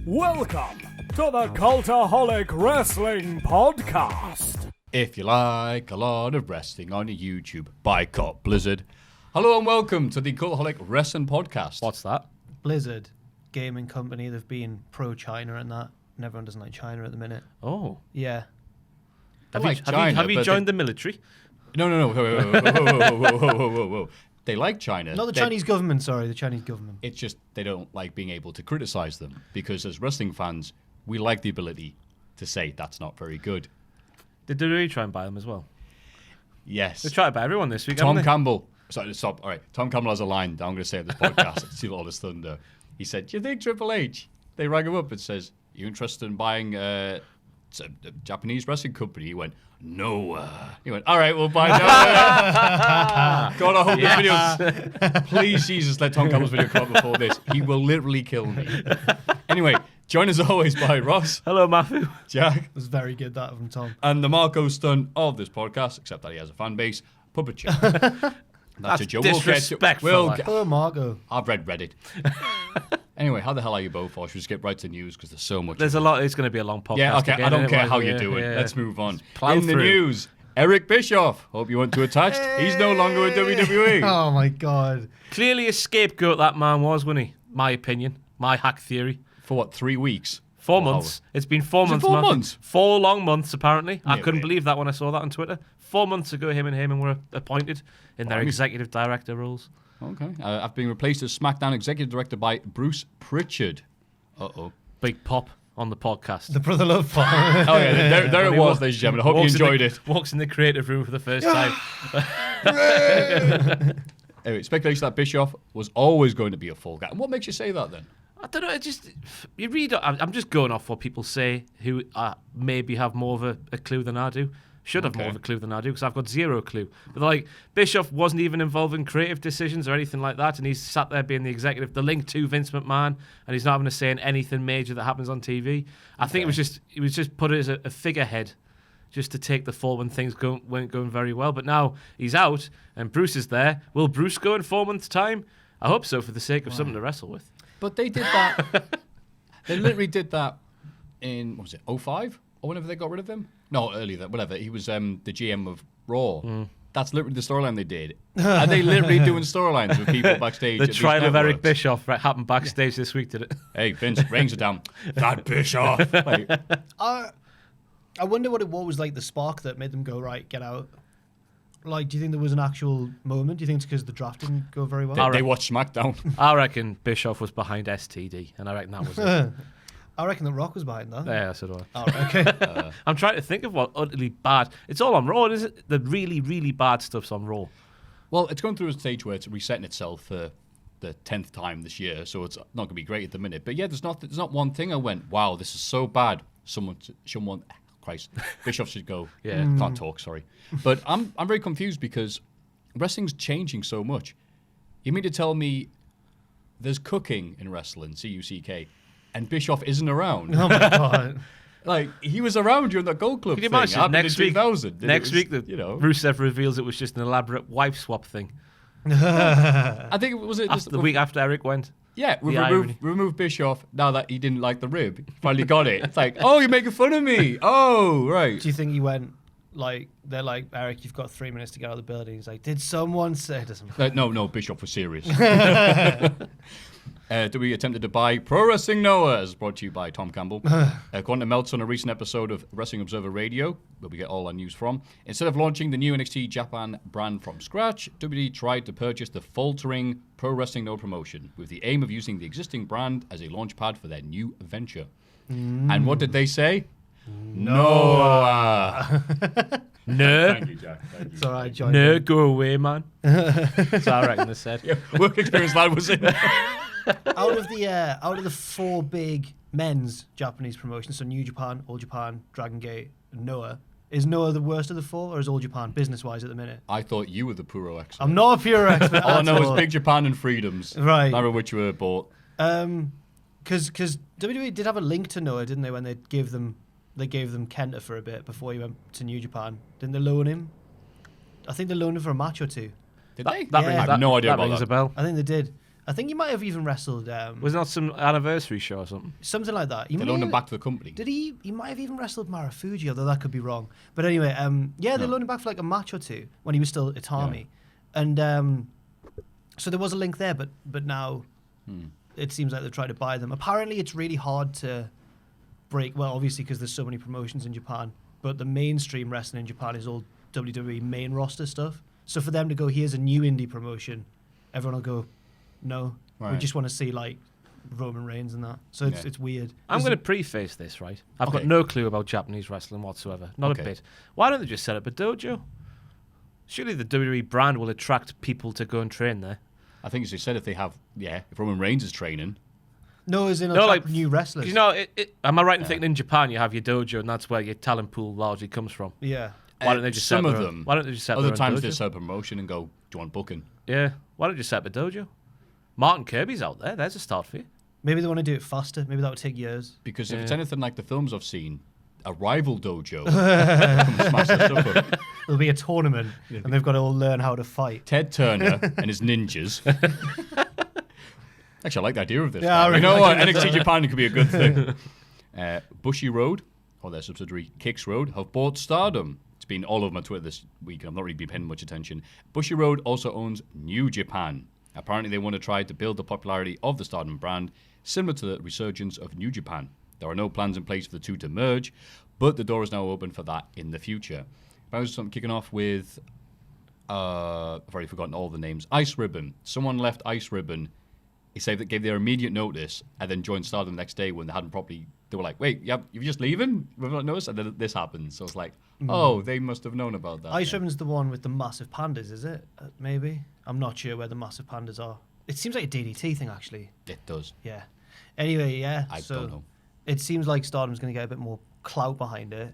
Welcome to the Cultaholic Wrestling Podcast. If you like a lot of wrestling on YouTube, boycott Blizzard. Hello and welcome to the Cultaholic Wrestling Podcast. What's that? Blizzard, gaming company, they've been pro-China and that. And everyone doesn't like China at the minute. Oh. Yeah. Have you joined the military? No. Whoa. They like China. Not the Chinese government, sorry, the Chinese government. It's just they don't like being able to criticize them because as wrestling fans, we like the ability to say that's not very good. Did WWE try and buy them as well? Yes. They tried to buy everyone this week, Tom haven't they? Campbell. Sorry, stop. All right. Tom Campbell has a line that I'm going to say at this podcast. Steal all his thunder. He said, "Do you think Triple H?" They rang him up and says, "You interested in buying a Japanese wrestling company?" He went, "No." He went, "All right, we'll buy Noah." God, I hope this video. Please, Jesus, let Tom Campbell's video come up before this. He will literally kill me. Anyway, joined as always by Ross. Hello, Maffew. Jack. It was very good, that from Tom. And the Marco stunt of this podcast, except that he has a fan base, Puppet Show. That's a joke. Disrespectful. Hello, Margo. I've read Reddit. Anyway, how the hell are you both? Or should we skip right to news because there's so much. There's a lot. It's going to be a long podcast. Yeah, okay. Again, I don't care anyway. how you're doing. Let's move on. Plow In the through. news, Eric Bischoff. Hope you weren't too attached. He's no longer with WWE. Oh, my God. Clearly a scapegoat that man was, wasn't he? My opinion. My hack theory. For what, 3 weeks? 4 Wow. months. It's been 4 months. 4 Matthew. months? 4 long months, apparently. I Yeah, couldn't wait. believe that when I saw that on Twitter. 4 months ago, him and Heyman were appointed in their Blimey. executive director roles. Okay. I've been replaced as SmackDown executive director by Bruce Pritchard. Uh-oh. Big pop on the podcast. The Brother Love Part. Oh, yeah. There it When he was, ladies and gentlemen. I hope you walks in enjoyed the- it. Walks in the creative room for the first time. Anyway, speculation that Bischoff was always going to be a fall guy. And what makes you say that then? I don't know. It just you read. I'm just going off what people say who maybe have more of a clue than I do. Should have more of a clue than I do because I've got zero clue. But like Bischoff wasn't even involved in creative decisions or anything like that, and he's sat there being the executive, the link to Vince McMahon, and he's not having to say in anything major that happens on TV. I think it was just put as a figurehead, just to take the fall when things weren't going very well. But now he's out and Bruce is there. Will Bruce go in 4 months' time? I hope so, for the sake of something to wrestle with. But they did that. They literally did that in, what was it, 05? Or whenever they got rid of him? No, earlier than whatever. He was the GM of Raw. That's literally the storyline they did. Are they literally doing storylines with people backstage? The at these trial of Eric networks? Bischoff happened backstage this week, did it? Hey, Vince, rings are down. That Bischoff. Like, I wonder what was like the spark that made them go, right, get out. Like, do you think there was an actual moment? Do you think it's because the draft didn't go very well? they watched SmackDown. I reckon Bischoff was behind STD, and I reckon that was it. I reckon The Rock was behind that. Yeah, so do I. Oh, right, okay. I'm trying to think of what utterly bad. It's all on Raw, isn't it? The really, really bad stuff's on Raw. Well, it's going through a stage where it's resetting itself for the 10th time this year, so it's not going to be great at the minute. But yeah, there's not one thing I went, wow, this is so bad. Someone, Christ, Bischoff should go. Yeah. Can't talk, sorry. But I'm very confused because wrestling's changing so much. You mean to tell me there's cooking in wrestling, C-U-C-K, and Bischoff isn't around? Oh, my God. Like, he was around during that Gold Club Can you thing. imagine Happened next in week? 2000. Next week, Rusev reveals it was just an elaborate wife swap thing. I think it was The week after Eric went. Yeah, we The irony. remove Bischoff now that he didn't like the rib. He finally got it. It's like, oh, you're making fun of me. Oh, right. Do you think he went, like, they're like, Eric, you've got 3 minutes to get out of the building. He's like, did someone say... It doesn't No, Bischoff was serious. We attempted to buy Pro Wrestling Noah, as brought to you by Tom Campbell. According to Meltzer on a recent episode of Wrestling Observer Radio, where we get all our news from, instead of launching the new NXT Japan brand from scratch, WWE tried to purchase the faltering Pro Wrestling Noah promotion with the aim of using the existing brand as a launch pad for their new venture. And what did they say? Noah. No. Thank you, Jack. Thank you. It's all right, John. No, go away, man. That's what I reckon they said. Yeah, work experience lad was in. Out of the 4 big men's Japanese promotions, so New Japan, All Japan, Dragon Gate, and Noah, is Noah the worst of the 4, or is All Japan business-wise at the minute? I thought you were the Puro expert. I'm not a pure expert. All I at know all. is Big Japan and Freedoms. Right. Neither of which were bought. Because WWE did have a link to Noah, didn't they? When they gave them Kenta for a bit before he went to New Japan. Didn't they loan him? I think they loaned him for a match or 2. Did they? That Yeah. rings, I have no idea that about rings that. a bell. I think they did. I think he might have even wrestled. Was it not some anniversary show or something? Something like that. They loaned him back to the company. Did he? He might have even wrestled Maffew, although that could be wrong. But anyway, they loaned him back for like a match or two when he was still at Army, and so there was a link there. But now it seems like they've tried to buy them. Apparently, it's really hard to break. Well, obviously because there's so many promotions in Japan, but the mainstream wrestling in Japan is all WWE main roster stuff. So for them to go, here's a new indie promotion, everyone will go, no, we just want to see like Roman Reigns and that. So it's weird. I'm going to preface this, right? I've got no clue about Japanese wrestling whatsoever. Not a bit. Why don't they just set up a dojo? Surely the WWE brand will attract people to go and train there. I think as you said, if Roman Reigns is training. No, as in like new wrestlers. You know, am I right in thinking in Japan you have your dojo and that's where your talent pool largely comes from? Yeah. Why don't they just some set of their them? Own, why don't they just set Other their own times dojo? they set up a promotion and go, "Do you want booking?" Yeah. Why don't you set up a dojo? Martin Kirby's out there. There's a start for you. Maybe they want to do it faster. Maybe that would take years. Because if it's anything like the films I've seen, a rival dojo can smash their stuff up. There'll be a tournament, and they've got to all learn how to fight. Ted Turner and his ninjas. Actually, I like the idea of this. Yeah, You know what? NXT Japan could be a good thing. Bushy Road, or their subsidiary Kicks Road, have bought Stardom. It's been all over my Twitter this week, and I've not really been paying much attention. Bushy Road also owns New Japan. Apparently, they want to try to build the popularity of the Stardom brand, similar to the resurgence of New Japan. There are no plans in place for the two to merge, but the door is now open for that in the future. I was kicking off with, I've already forgotten all the names. Ice Ribbon. Someone left Ice Ribbon. He said that gave their immediate notice and then joined Stardom the next day when they hadn't properly. They were like, "Wait, you're just leaving? We've not noticed." And then this happened. So it's like, oh, they must have known about that. Ice Ribbon's the one with the massive pandas, is it? Maybe. I'm not sure where the massive pandas are. It seems like a DDT thing, actually. It does. Yeah. Anyway, yeah. I don't know. It seems like Stardom's going to get a bit more clout behind it.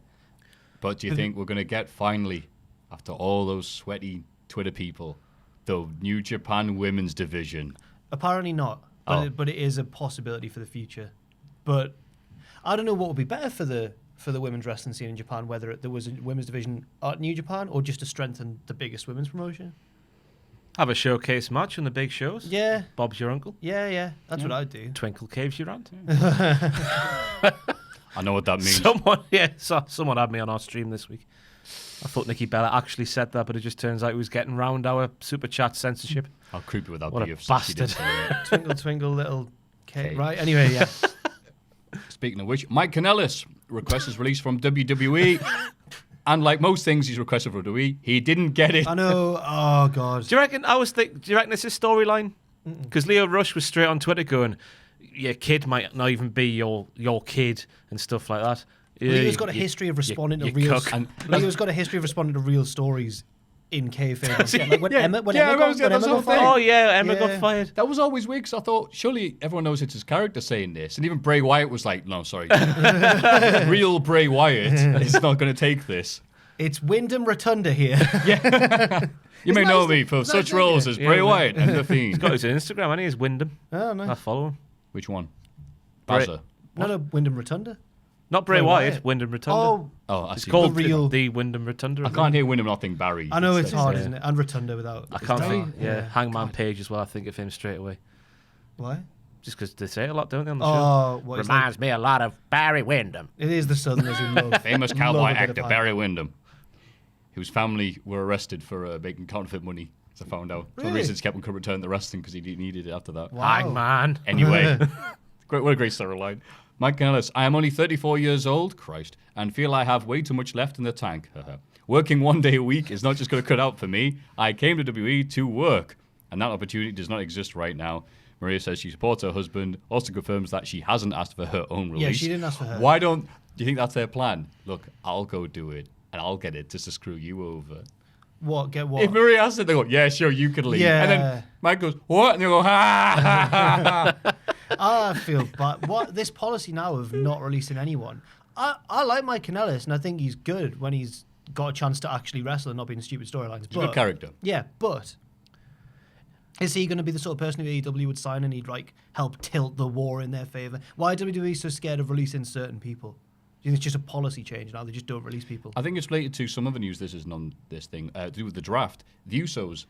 But do you think we're going to get finally, after all those sweaty Twitter people, the New Japan women's division? Apparently not, but it is a possibility for the future. But I don't know what would be better for the women's wrestling scene in Japan, whether there was a women's division at New Japan or just to strengthen the biggest women's promotion. Have a showcase match on the big shows. Yeah. Bob's your uncle. Yeah. That's what I'd do. Twinkle caves your aunt. I know what that means. Someone had me on our stream this week. I thought Nikki Bella actually said that, but it just turns out he was getting round our super chat censorship. How creepy would that What be a if she did bastard. say that? Twinkle, twinkle, little cake. Cake. Right, anyway, yeah. Speaking of which, Mike Kanellis request is released from WWE. And like most things he's requested for WWE, he didn't get it. I know. Oh, God. Do you reckon this is storyline? Because Leo Rush was straight on Twitter going, your kid might not even be your kid and stuff like that. Leo's got a history of responding to real. Leo's got a history of responding to real stories in kayfabe. Like when Emma got fired. Oh yeah, Emma got fired. That was always weird because I thought surely everyone knows it's his character saying this, and even Bray Wyatt was like, "No, sorry, real Bray Wyatt is not going to take this." It's Wyndham Rotunda here. You may know me for such roles as Bray Wyatt and The Fiend. He's got his Instagram, and he's Wyndham. Oh no, I follow him. Which one? Bray- Bazza. no, Wyndham Rotunda. Not Bray Bray Wyatt, Wyatt. Wyndham Rotunda. Oh, I It's see. called The real- the Wyndham Rotunda. I can't hear Wyndham not think Barry. I know it's hard, yeah. isn't it? And Rotunda without. I can't think. Yeah. Yeah, Hangman Page as well. I think of him straight away. Why? Just because they say it a lot, don't they, on the show? Oh, what is Reminds me a lot of Barry Windham. It is the Southerners who love. Famous love cowboy a bit of actor hype. Barry Windham, whose family were arrested for making counterfeit money, as I found out. So the Really? reason he kept on returning the wrestling because he needed it after that. Wow. Hangman. Anyway, what a great storyline. Mike Kanellis, I am only 34 years old, Christ, and feel I have way too much left in the tank. Working 1 day a week is not just going to cut out for me. I came to WWE to work, and that opportunity does not exist right now. Maria says she supports her husband, also confirms that she hasn't asked for her own release. Yeah, she didn't ask for her. Why do you think that's their plan? Look, I'll go do it, and I'll get it just to screw you over. What? Get what? If Maria asks it, they go, yeah, sure, you can leave. Yeah. And then Mike goes, what? And they go, ha, ha, ha, ha. I feel bad. What this policy now of not releasing anyone? I like Mike Kanellis, and I think he's good when he's got a chance to actually wrestle and not be in stupid storylines. He's a good character. Yeah, but is he going to be the sort of person who AEW would sign and he'd like help tilt the war in their favor? Why are WWE so scared of releasing certain people? Do you think it's just a policy change now? They just don't release people. I think it's related to some other news. This isn't on this thing. To do with the draft. The Usos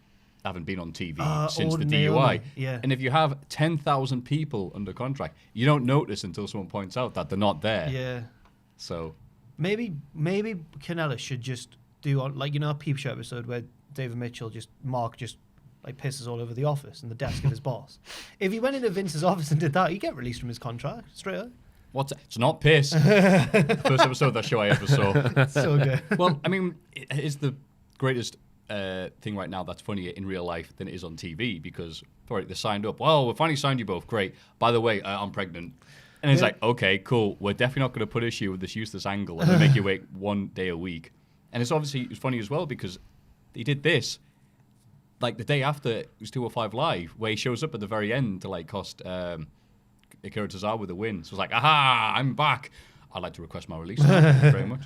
haven't been on TV since the ordinarily, DUI. yeah. And if you have 10,000 people under contract, you don't notice until someone points out that they're not there. Yeah. So Maybe Canella should just do on, like, you know, a Peep Show episode where David Mitchell Mark like pisses all over the office and the desk of his boss. If he went into Vince's office and did that, he'd get released from his contract straight up. it's not piss. The first episode of that show I ever saw. So good. Well, I mean, it is the greatest thing right now that's funnier in real life than it is on TV because they signed up. Well, we finally signed you both. Great. By the way, I'm pregnant. And it's like, okay, cool. We're definitely not going to punish you with this useless angle and then make you wait 1 day a week. And it's funny as well because he did this like the day after it was 205 Live, where he shows up at the very end to like cost Akira Tozawa the win. So it's like, aha, I'm back. I'd like to request my release. Thank you very much.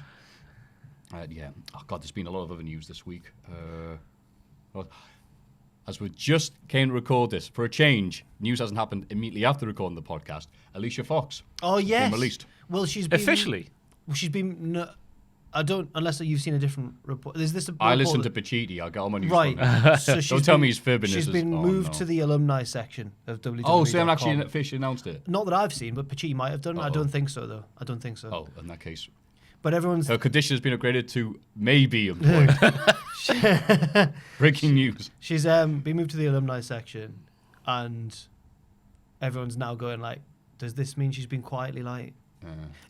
Yeah. Oh God, there's been a lot of other news this week. As we just came to record this, for a change, news hasn't happened immediately after recording the podcast. Alicia Fox. Oh yes. Been released. Well, she's been Officially? Well, she's been. No, I don't, unless you've seen a different report. Is this a I report listened to that- Pachiti. I'll get all my news Right. from him. So she's Don't tell been- me he's fibbing. She's been moved to the alumni section of WWE. Oh, so they haven't actually officially announced it? Not that I've seen, but Pachi might have done. I Uh-oh. don't think so, though. I don't think so. Oh, in that case. But everyone's Her condition has been upgraded to maybe employed. Breaking news. she's been moved to the alumni section, and everyone's now going like, does this mean she's been quietly like?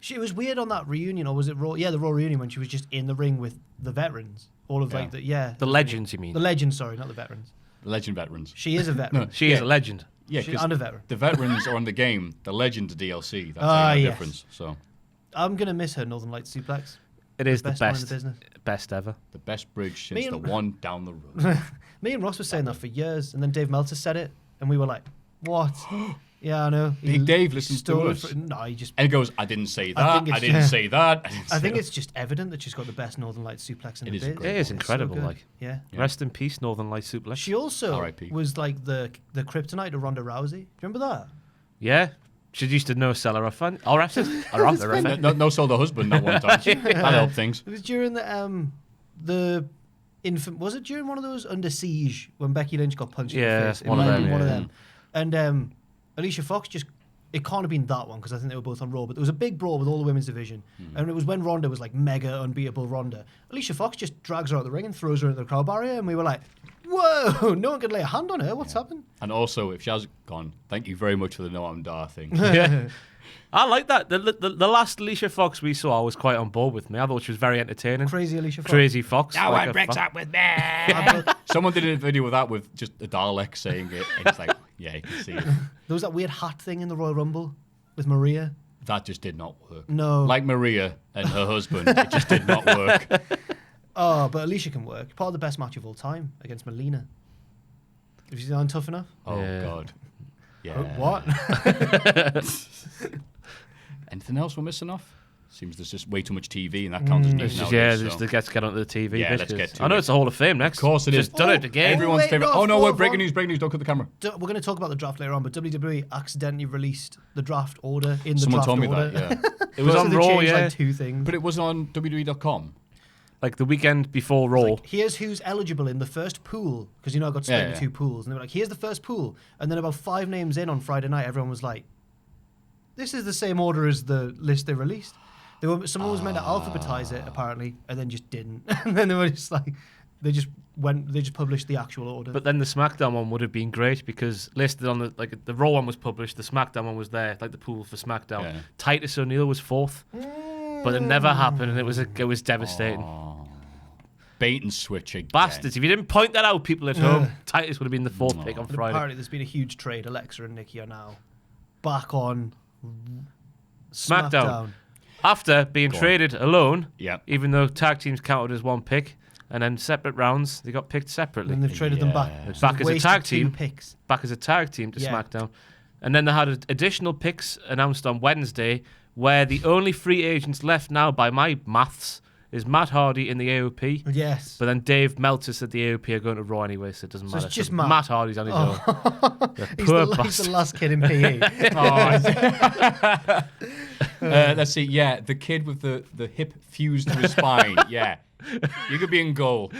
It was weird on that reunion, or was it Raw? Yeah, the Raw reunion when she was just in the ring with the veterans, all of like the The legends, you mean? the legends. Sorry, not the veterans. Legend veterans. She is a veteran. She is a legend. Yeah, She's because and a veteran. the veterans are on the game. The legends are DLC. That's Ah, the yes. difference. So I'm gonna miss her Northern Lights suplex. It is the Best one in best, the business. best ever. the best bridge since Me the and- one down the road. Me and Ross were saying that for years, and then Dave Meltzer said it, and we were like, "What?" Yeah, I know. Big Dave listens to stole it us. No, he just. And he goes, I didn't say I that. think I it's- didn't say that. I think it's just evident that she's got the best Northern Lights suplex in It the is biz. incredible. It is It's so incredible, good. like. Yeah. Rest in peace, Northern Light Suplex. She also R.I.P. was like the kryptonite of Ronda Rousey. Do you remember that? Yeah. She used to no sell her off. Or after. no sold her husband that one time. That helped things. It was during the infant. Was it during one of those Under Siege when Becky Lynch got punched in Yeah, the face? It one of might have them, been one of yeah. them. And Alicia Fox just. It can't have been that one because I think they were both on Raw. But there was a big brawl with all the women's division, and it was when Ronda was like mega unbeatable Ronda. Alicia Fox just drags her out of the ring and throws her into the crowd barrier, and we were like, "Whoa! No one could lay a hand on her. What's happened?" And also, if she has gone, thank you very much for the Noam Dar thing. Yeah. I like that. The last Alicia Fox we saw was quite on board with me. I thought she was very entertaining. Crazy Alicia Fox. Crazy Fox. No like one a breaks fo- up with me. Someone did a video with that with just a Dalek saying it. And it's like, yeah, you can see it. There was that weird hat thing in the Royal Rumble with Maria. That just did not work. No. Like Maria and her husband, it just did not work. Oh, but Alicia can work. Part of the best match of all time against Melina. Have you seen that on Tough Enough? Oh, Yeah. God. Yeah. Oh, what? Anything else we're missing off? Seems there's just way too much TV, and that counts as news It's just, nowadays, just so. to get onto the TV. Yeah, let's bitches. get to I know it. it's the Hall of Fame next. Of course it is. Just done it again. Everyone's wait, favorite. no, Oh, no, hold we're on. breaking news. Don't cut the camera. We're going to talk about the draft later on, but WWE accidentally released the draft order in the Someone draft told me order. that, yeah. It was So on they Raw, changed, yeah. like 2 things. But it was on WWE.com. Like the weekend before Raw. Like, here's who's eligible in the first pool, because I got split Yeah, into yeah. 2 pools, and they were like, here's the first pool, and then about 5 names in on Friday night, everyone was like, this is the same order as the list they released. Someone was meant to alphabetize it apparently, and then just didn't, and then they were just like, they just published the actual order. But then the SmackDown one would have been great because listed on the Raw one was published, the SmackDown one was there, like the pool for SmackDown. Yeah. Titus O'Neil was 4th, but it never happened, and it was devastating. Bait and switch again. Bastards! If you didn't point that out, people at home, Titus would have been the 4th pick on But Friday. apparently there's been a huge trade. Alexa and Nikki are now back on SmackDown. After being Go on. traded alone, Yeah. even though tag teams counted as 1 pick, and then separate rounds, they got picked separately. And they've traded them back. Yeah. So Back they've as a wasted tag 2 team. picks. Back as a tag team to Yeah. SmackDown. And then they had additional picks announced on Wednesday, where the only free agents left now, by my maths, is Matt Hardy in the AOP. Yes. But then Dave Meltzer said the AOP are going to Raw anyway, so it doesn't So matter. it's just So Matt. Hardy's on his own. The he's poor the bastard. last kid in PE. Let's see. Yeah, the kid with the hip fused to his spine. Yeah. You could be in goal.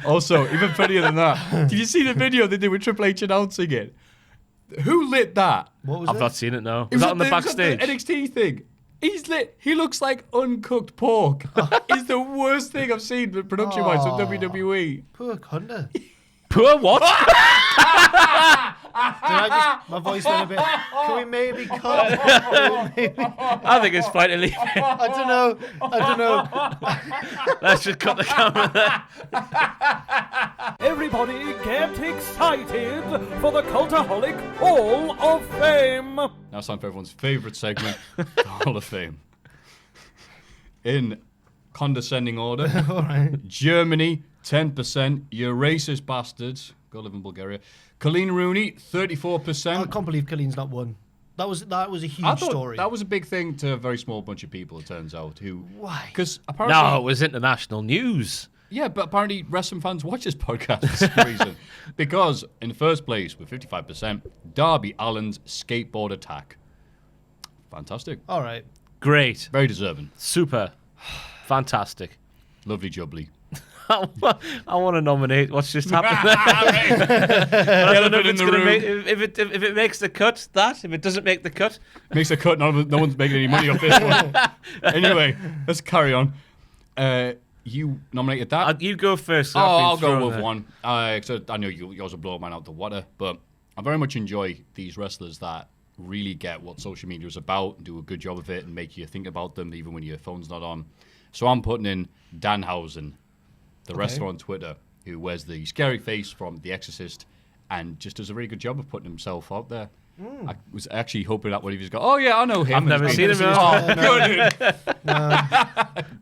Also, even funnier than that, did you see the video they did with Triple H announcing it? Who lit that? What was I've it? not seen it, no. Was that on the backstage? The NXT thing. He's lit. He looks like uncooked pork. It's the worst thing I've seen production-wise with WWE. Poor Hunter. Poor what? My voice went a bit. Can we maybe cut? I think it's fine to leave it. I don't know. Let's just cut the camera there. Everybody get excited for the Cultaholic Hall of Fame. Now it's time for everyone's favourite segment, the Hall of Fame. In condescending order, All right. Germany, 10%. You racist bastards. Go live in Bulgaria. Colleen Rooney, 34%. I can't believe Colleen's not won. That was a huge I thought story. that was a big thing to a very small bunch of people, it turns out. Why? Because apparently... No, it was international news. Yeah, but apparently wrestling fans watch this podcast for some reason. Because, in the first place, with 55%, Darby Allin's skateboard attack. Fantastic. All right. Great. Very deserving. Super. Fantastic. Lovely jubbly. I want to nominate what's just happened there. I don't know if it's going to make... If it makes the cut, if it doesn't make the cut... Makes a cut, no one's making any money off this one. Anyway, let's carry on. You nominated that? You go first. So I'll go with one. So I know yours will blow mine out the water, but I very much enjoy these wrestlers that really get what social media is about and do a good job of it and make you think about them even when your phone's not on. So I'm putting in Danhausen, the wrestler on Twitter who wears the scary face from The Exorcist and just does a really good job of putting himself out there. I was actually hoping that one of you go, oh yeah, I know him. I've never seen him. Good.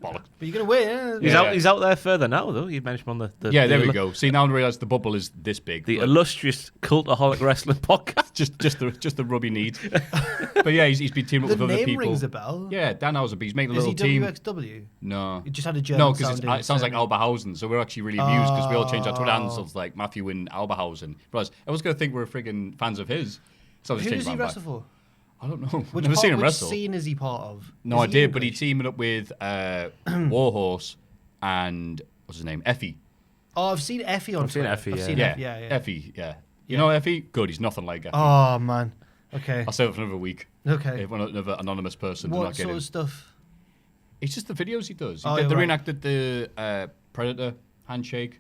But you're gonna win. He's out there further now, though. You mentioned on the Yeah, there we go. See, now I realise the bubble is this big. The illustrious Cultaholic Wrestling Podcast. just the rub he needs. But yeah, he's been teaming up The with other name people. rings a bell. Yeah, Danhausen, he's making a Is little he team. WXW? No. It just had a German No, because sounding it sounds like surname. Albahausen, so we're actually really amused because we all changed our Twitter handles like Maffew and Albahausen. Plus, everyone's going to think we're friggin' fans of his. So I just Who changed does he mine wrestle for? back. I don't know. Which Never seen him which wrestle. scene is he part of? No, Is I he did, but he English? teamed up with Warhorse and what's his name? Effie. Oh, I've seen Effie on I've seen Twitter. Effie, I've yeah. seen Yeah, Effie, yeah. Effie, yeah. You know Effie? Good, he's nothing like Effie. Oh man. Okay. I'll save it for another week. Okay. If another anonymous person does not What get sort him. of stuff? It's just the videos he does. Oh, They you're right. reenacted the Predator handshake,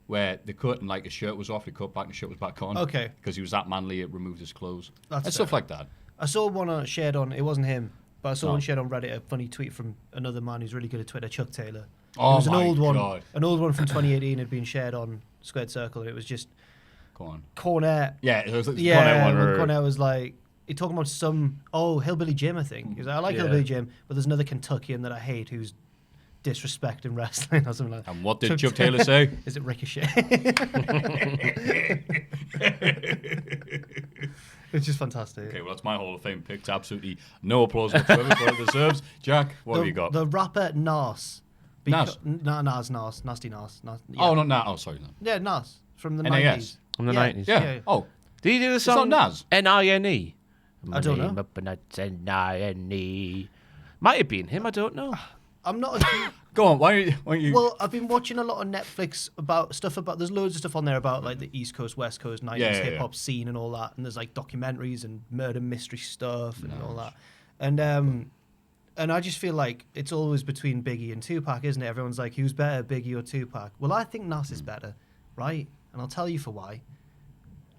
where they cut and like his shirt was off, he cut back and his shirt was back on. Okay. Because he was that manly, it removed his clothes. That's and stuff fair. like that. I saw one shared on. It wasn't him, but I saw No. one shared on Reddit. A funny tweet from another man who's really good at Twitter, Chuck Taylor. Oh it was my an old one. God. An old one from 2018 had been shared on Squared Circle, and it was just Go on. Cornette. Yeah, it was Yeah, one when where- Cornette was like, he talking about Hillbilly Jim, I think. He was like, I like Yeah. Hillbilly Jim, but there's another Kentuckian that I hate who's disrespecting wrestling or something like that. And what did Chuck Taylor say? Is it Ricochet? It's just fantastic. Okay, well, that's my Hall of Fame pick. Absolutely no applause whatsoever for what it deserves. Jack, what have you got? The rapper Nas. Nas? Nas, Nasty Nas. Yeah. Oh, not Nas. Oh, sorry. No. Yeah, Nas. From the NAS. 90s. From the Yeah. 90s. Yeah. Yeah. Oh, Did he do the not song Nas. N-I-N-E? I don't know. N-I-N-E. Might have been him, I don't know. I'm not a huge... go on. Why don't you? Well, I've been watching a lot of Netflix about there's loads of stuff on there about like the East Coast, West Coast, 90s Yeah, hip hop scene and all that. And there's like documentaries and murder mystery stuff and all that. And I just feel like it's always between Biggie and Tupac, isn't it? Everyone's like, who's better, Biggie or Tupac? Well, I think Nas is better, right? And I'll tell you for why.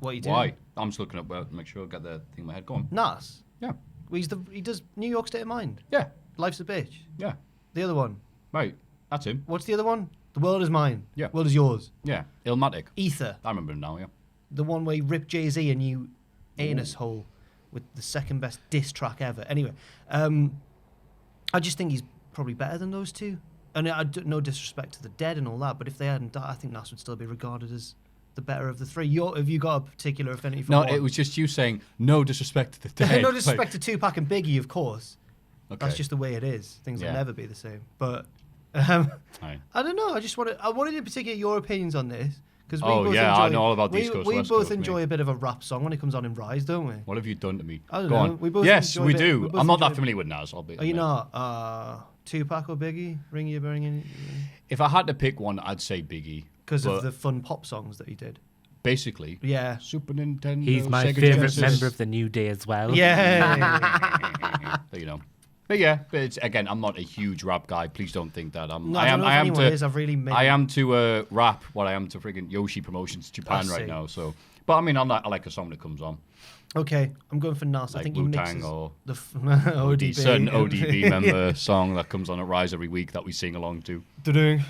What you doing? Why? I'm just looking up to make sure I got the thing in my head. Go on. Nas. Yeah. Well, he does New York State of Mind. Yeah. Life's a bitch. Yeah. The other one. Right. That's him. What's the other one? The world is mine. Yeah. World is yours. Yeah. Illmatic. Ether. I remember him now, yeah. The one where he ripped Jay-Z a new anus hole with the second best diss track ever. Anyway, I just think he's probably better than those two. And no disrespect to the dead and all that, but if they hadn't died, I think Nas would still be regarded as the better of the three. Have you got a particular affinity for No, one? it was just you saying no disrespect to the dead. No disrespect to Tupac and Biggie, of course. Okay. That's just the way it is. Things Yeah. will never be the same. But Aye. I don't know. I wanted in particular your opinions on this because we Oh, both yeah, enjoy, I know all about the East Coast, We West both Coast, enjoy mate. a bit of a rap song when it comes on in Rise, don't we? What have you done to me? I don't Go know. on. We both Yes, enjoy we a bit- do. we both I'm not enjoy that a- familiar with Nas. I'll be. Are you not? Tupac or Biggie? Ring you, bring in. If I had to pick one, I'd say Biggie because of the fun pop songs that he did. Basically. Yeah. Super Nintendo. He's my Sega favourite Genesis. member of the New Day as well. Yeah. You know. But yeah, it's, again, I'm not a huge rap guy. Please don't think that. No, I don't know if anyone is. I've really made I am to rap what I am to friggin' Yoshi Promotions Japan right now. So, but I mean, I like a song that comes on. Okay, I'm going for Nas. Like I think Wu-Tang he mixes or the ODB. Certain ODB member song that comes on at Rise every week that we sing along to. Dun,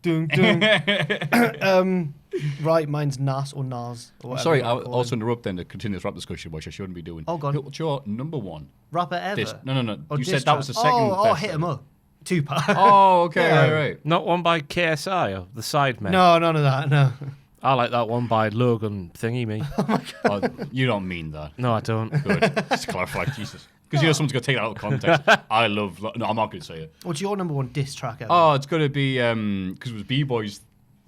dun, dun. Right, mine's Nas or Nas. Or whatever Sorry, you I'll wanna call also him. interrupt then to continue this rap discussion, which I shouldn't be doing. Oh, go on. What's your number one? Rapper ever? No. Or You diss said that was the track? second Oh, best hit ever. him up. Tupac. Oh, okay, Yeah. right. Not one by KSI or the Sidemen. No, none of that, no. I like that one by Logan Thingy Me. Oh, you don't mean that. No, I don't. Good. Just to clarify, Jesus. Because someone's going to take that out of context. I love... No, I'm not going to say it. What's your number one diss track ever? Oh, it's going to be... Because it was B-Boy's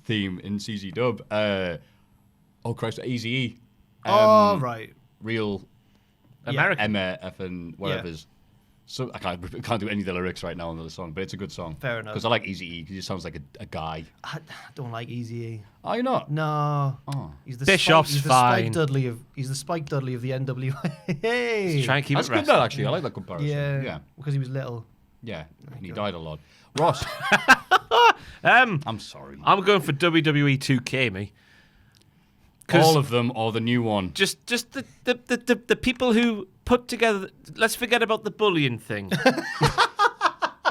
theme in CZ Dub. Oh, Christ, Eazy-E. Right. Real... American. MF and whatever's. So I can't do any of the lyrics right now on the song, but it's a good song. Fair enough. Because I like Eazy-E because he sounds like a guy. I don't like Eazy-E. Oh, you're not? No. Oh. He's the Bischoff's Spike, fine. He's the Spike Dudley of the NWA. Hey. Try and keep That's it good, wrestling. that, actually. I like that comparison. Yeah. Because he was little. Yeah. And he died a lot. Ross. I'm sorry. I'm going for WWE 2K, me. All of them or the new one? Just the people who put together. Let's forget about the bullying thing.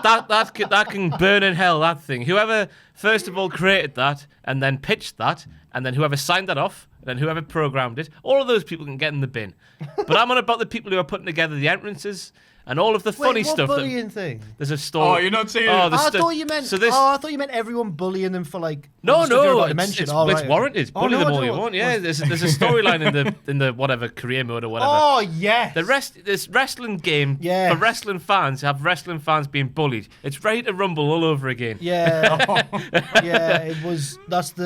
that can burn in hell. That thing. Whoever first of all created that, and then pitched that, and then whoever signed that off, and then whoever programmed it, all of those people can get in the bin. But I'm on about the people who are putting together the entrances and all of the funny Wait, what stuff. bullying thing? There's a story. Oh, you're not saying I thought you meant. So this. I thought you meant everyone bullying them for like. No, the stuff you're about to it's mention. it's, Oh, it's right. warranted. Oh, Bully no, them I all don't you know. want. Yeah, there's a storyline in the whatever career mode or whatever. Oh yes. This wrestling game Yes. for wrestling fans have wrestling fans being bullied. It's ready to rumble all over again. Yeah. Yeah. It was. That's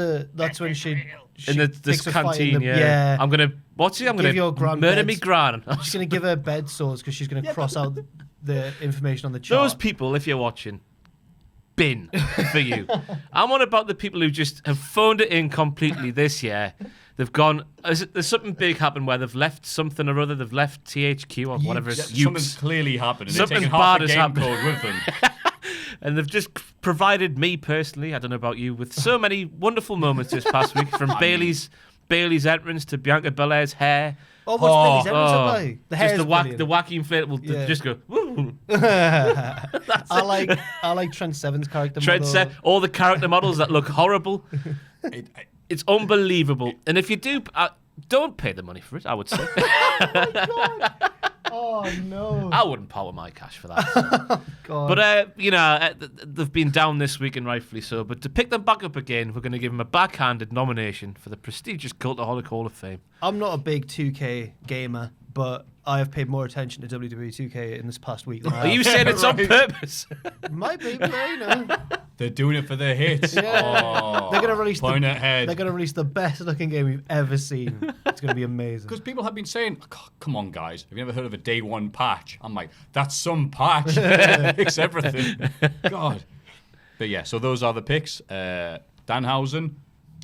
when she In this picks a fight canteen, in the, yeah. I'm gonna your gran murder beds. me gran. She's gonna give her bed sores because she's gonna cross out the information on the chart. Those people, if you're watching, bin for you. I'm on about the people who just have phoned it in completely this year. They've gone. There's something big happened where they've left something or other. They've left THQ or whatever. It's Something's clearly happened. And Something they're taking half bad the has game happened. code with them. And they've just provided me personally, I don't know about you, with so many wonderful moments this past week, from Bailey's entrance to Bianca Belair's hair. Oh, what's Billy's entrance look like? The hair's Just brilliant. the wacky inflatable. Yeah. Just go. Woo. I like Trent Seven's character. Trent model. said all the character models that look horrible. It's unbelievable. And if you do, don't pay the money for it. I would say. Oh no. I wouldn't power my cash for that. God. But they've been down this week and rightfully so. But to pick them back up again, we're going to give them a backhanded nomination for the prestigious Cultaholic Hall of Fame. I'm not a big 2K gamer, but I have paid more attention to WWE 2K in this past week than I Are you saying it's on purpose? Might be, but you know. They're doing it for their hits. Yeah. Oh, They're gonna release point ahead. They're gonna release the best looking game we've ever seen. It's gonna be amazing. Because people have been saying, oh, come on, guys, have you ever heard of a day one patch? I'm like, that's some patch. Fix everything. God. But yeah, so those are the picks. Danhausen.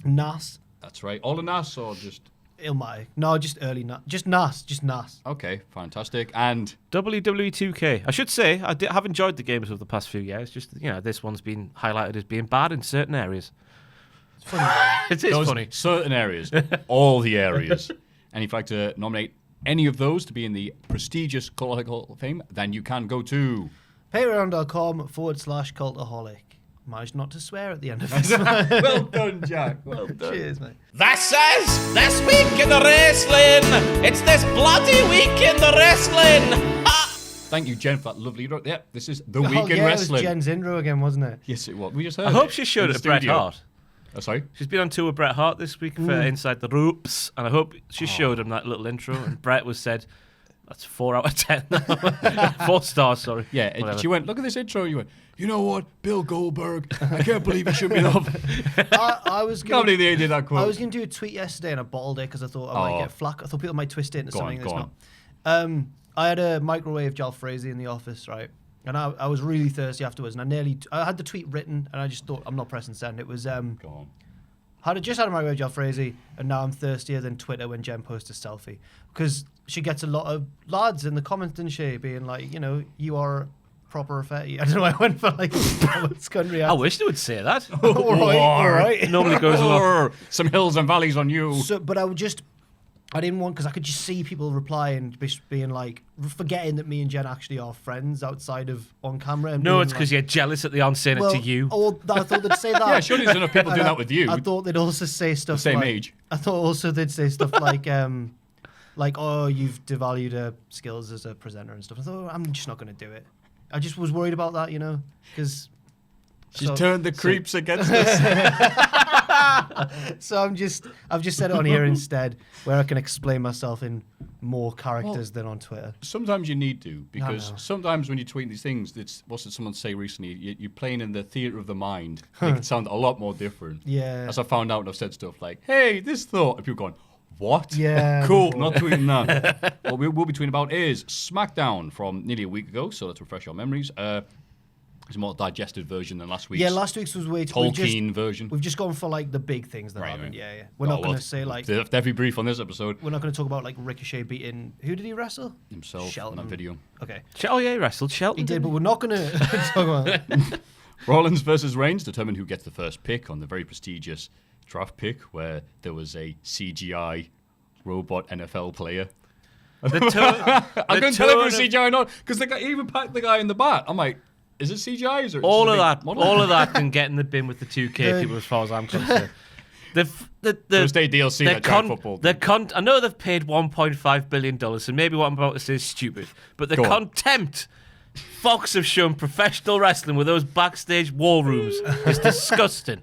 Nas. That's right. All the Nas or just... Ilmai. No, just early Nas. Just Nas. Just Nas. Okay, fantastic. And... WWE 2K. I should say, I have enjoyed the games of the past few years. Just, this one's been highlighted as being bad in certain areas. It's funny. It is those funny. certain areas. All the areas. And if you'd like to nominate any of those to be in the prestigious Cultaholic Hall of Fame, then you can go to... Patreon.com/Cultaholic. Managed not to swear at the end of this. Well done, Jack. Well done. Cheers, mate. This is This Week in the Wrestling. It's this bloody week in the wrestling. Thank you, Jen, for that lovely... Yeah, this is The Week in It was Wrestling. Jen's intro again, wasn't it? Yes, it was. We just heard I hope it she showed in it the to Bret studio. Hart. Oh, sorry? She's been on tour with Bret Hart this week for Inside the Ropes, and I hope she showed him that little intro, and Bret was said, that's 4 out of 10. 4 stars, sorry. Yeah, and Whatever. she went, look at this intro. You went, you know what? Bill Goldberg. I can't believe he should be up. I was Can't gonna, believe they did that quote. I was going to do a tweet yesterday and I bottled it because I thought I might get flack. I thought people might twist it into Go on, something that's go not. I had a microwave jalfrezi in the office, right? And I was really thirsty afterwards, and I had the tweet written, and I just thought, I'm not pressing send. It was, Go on. Just had a microwave jalfrezi, and now I'm thirstier than Twitter when Jen posts a selfie. Because she gets a lot of lads in the comments, didn't she? Being like, you are proper affair. I don't know why I went for like comments country. I wish they would say that. all right. Normally goes along. Some hills and valleys on you. So, but I didn't want, because I could just see people replying, being like, forgetting that me and Jen actually are friends outside of on camera. And No, it's because you're jealous that they aren't saying it to you. I thought they'd say that. Yeah, surely there's enough people doing that with you. I thought they'd also say stuff Same like, age. I thought also they'd say stuff like, oh, you've devalued her skills as a presenter and stuff. I thought, I'm just not going to do it. I just was worried about that, because... She's turned the creeps against us. So I've just said it on here instead, where I can explain myself in more characters than on Twitter. Sometimes you need to, because sometimes when you tweet these things, what did someone say recently? You're playing in the theatre of the mind. Make it sound a lot more different. Yeah. As I found out, I've said stuff like, "Hey, this thought," and people going, "What?" Yeah. Cool. Not tweeting that. What we will be tweeting about is SmackDown from nearly a week ago. So let's refresh our memories. It's a more digested version than last week's. Yeah, last week's was way too... Tolkien version. We've just gone for like the big things that happened. Yeah, yeah. We're not going to say like... Every brief on this episode. We're not going to talk about like Ricochet beating... Who did he wrestle? Himself Shelton. in that video. Okay. Oh, yeah, he wrestled Shelton. He did, but we're not going to talk about that. Rollins versus Reigns determined who gets the first pick on the very prestigious draft pick, where there was a CGI robot NFL player. I couldn't tell if it was CGI or not, because he even packed the guy in the bat. I'm like, is it CGI? Is it all of that can get in the bin with the 2K people, as far as I'm concerned. First day DLC that giant football. I know they've paid $1.5 billion, so maybe what I'm about to say is stupid, but the contempt Fox have shown professional wrestling with those backstage war rooms is disgusting.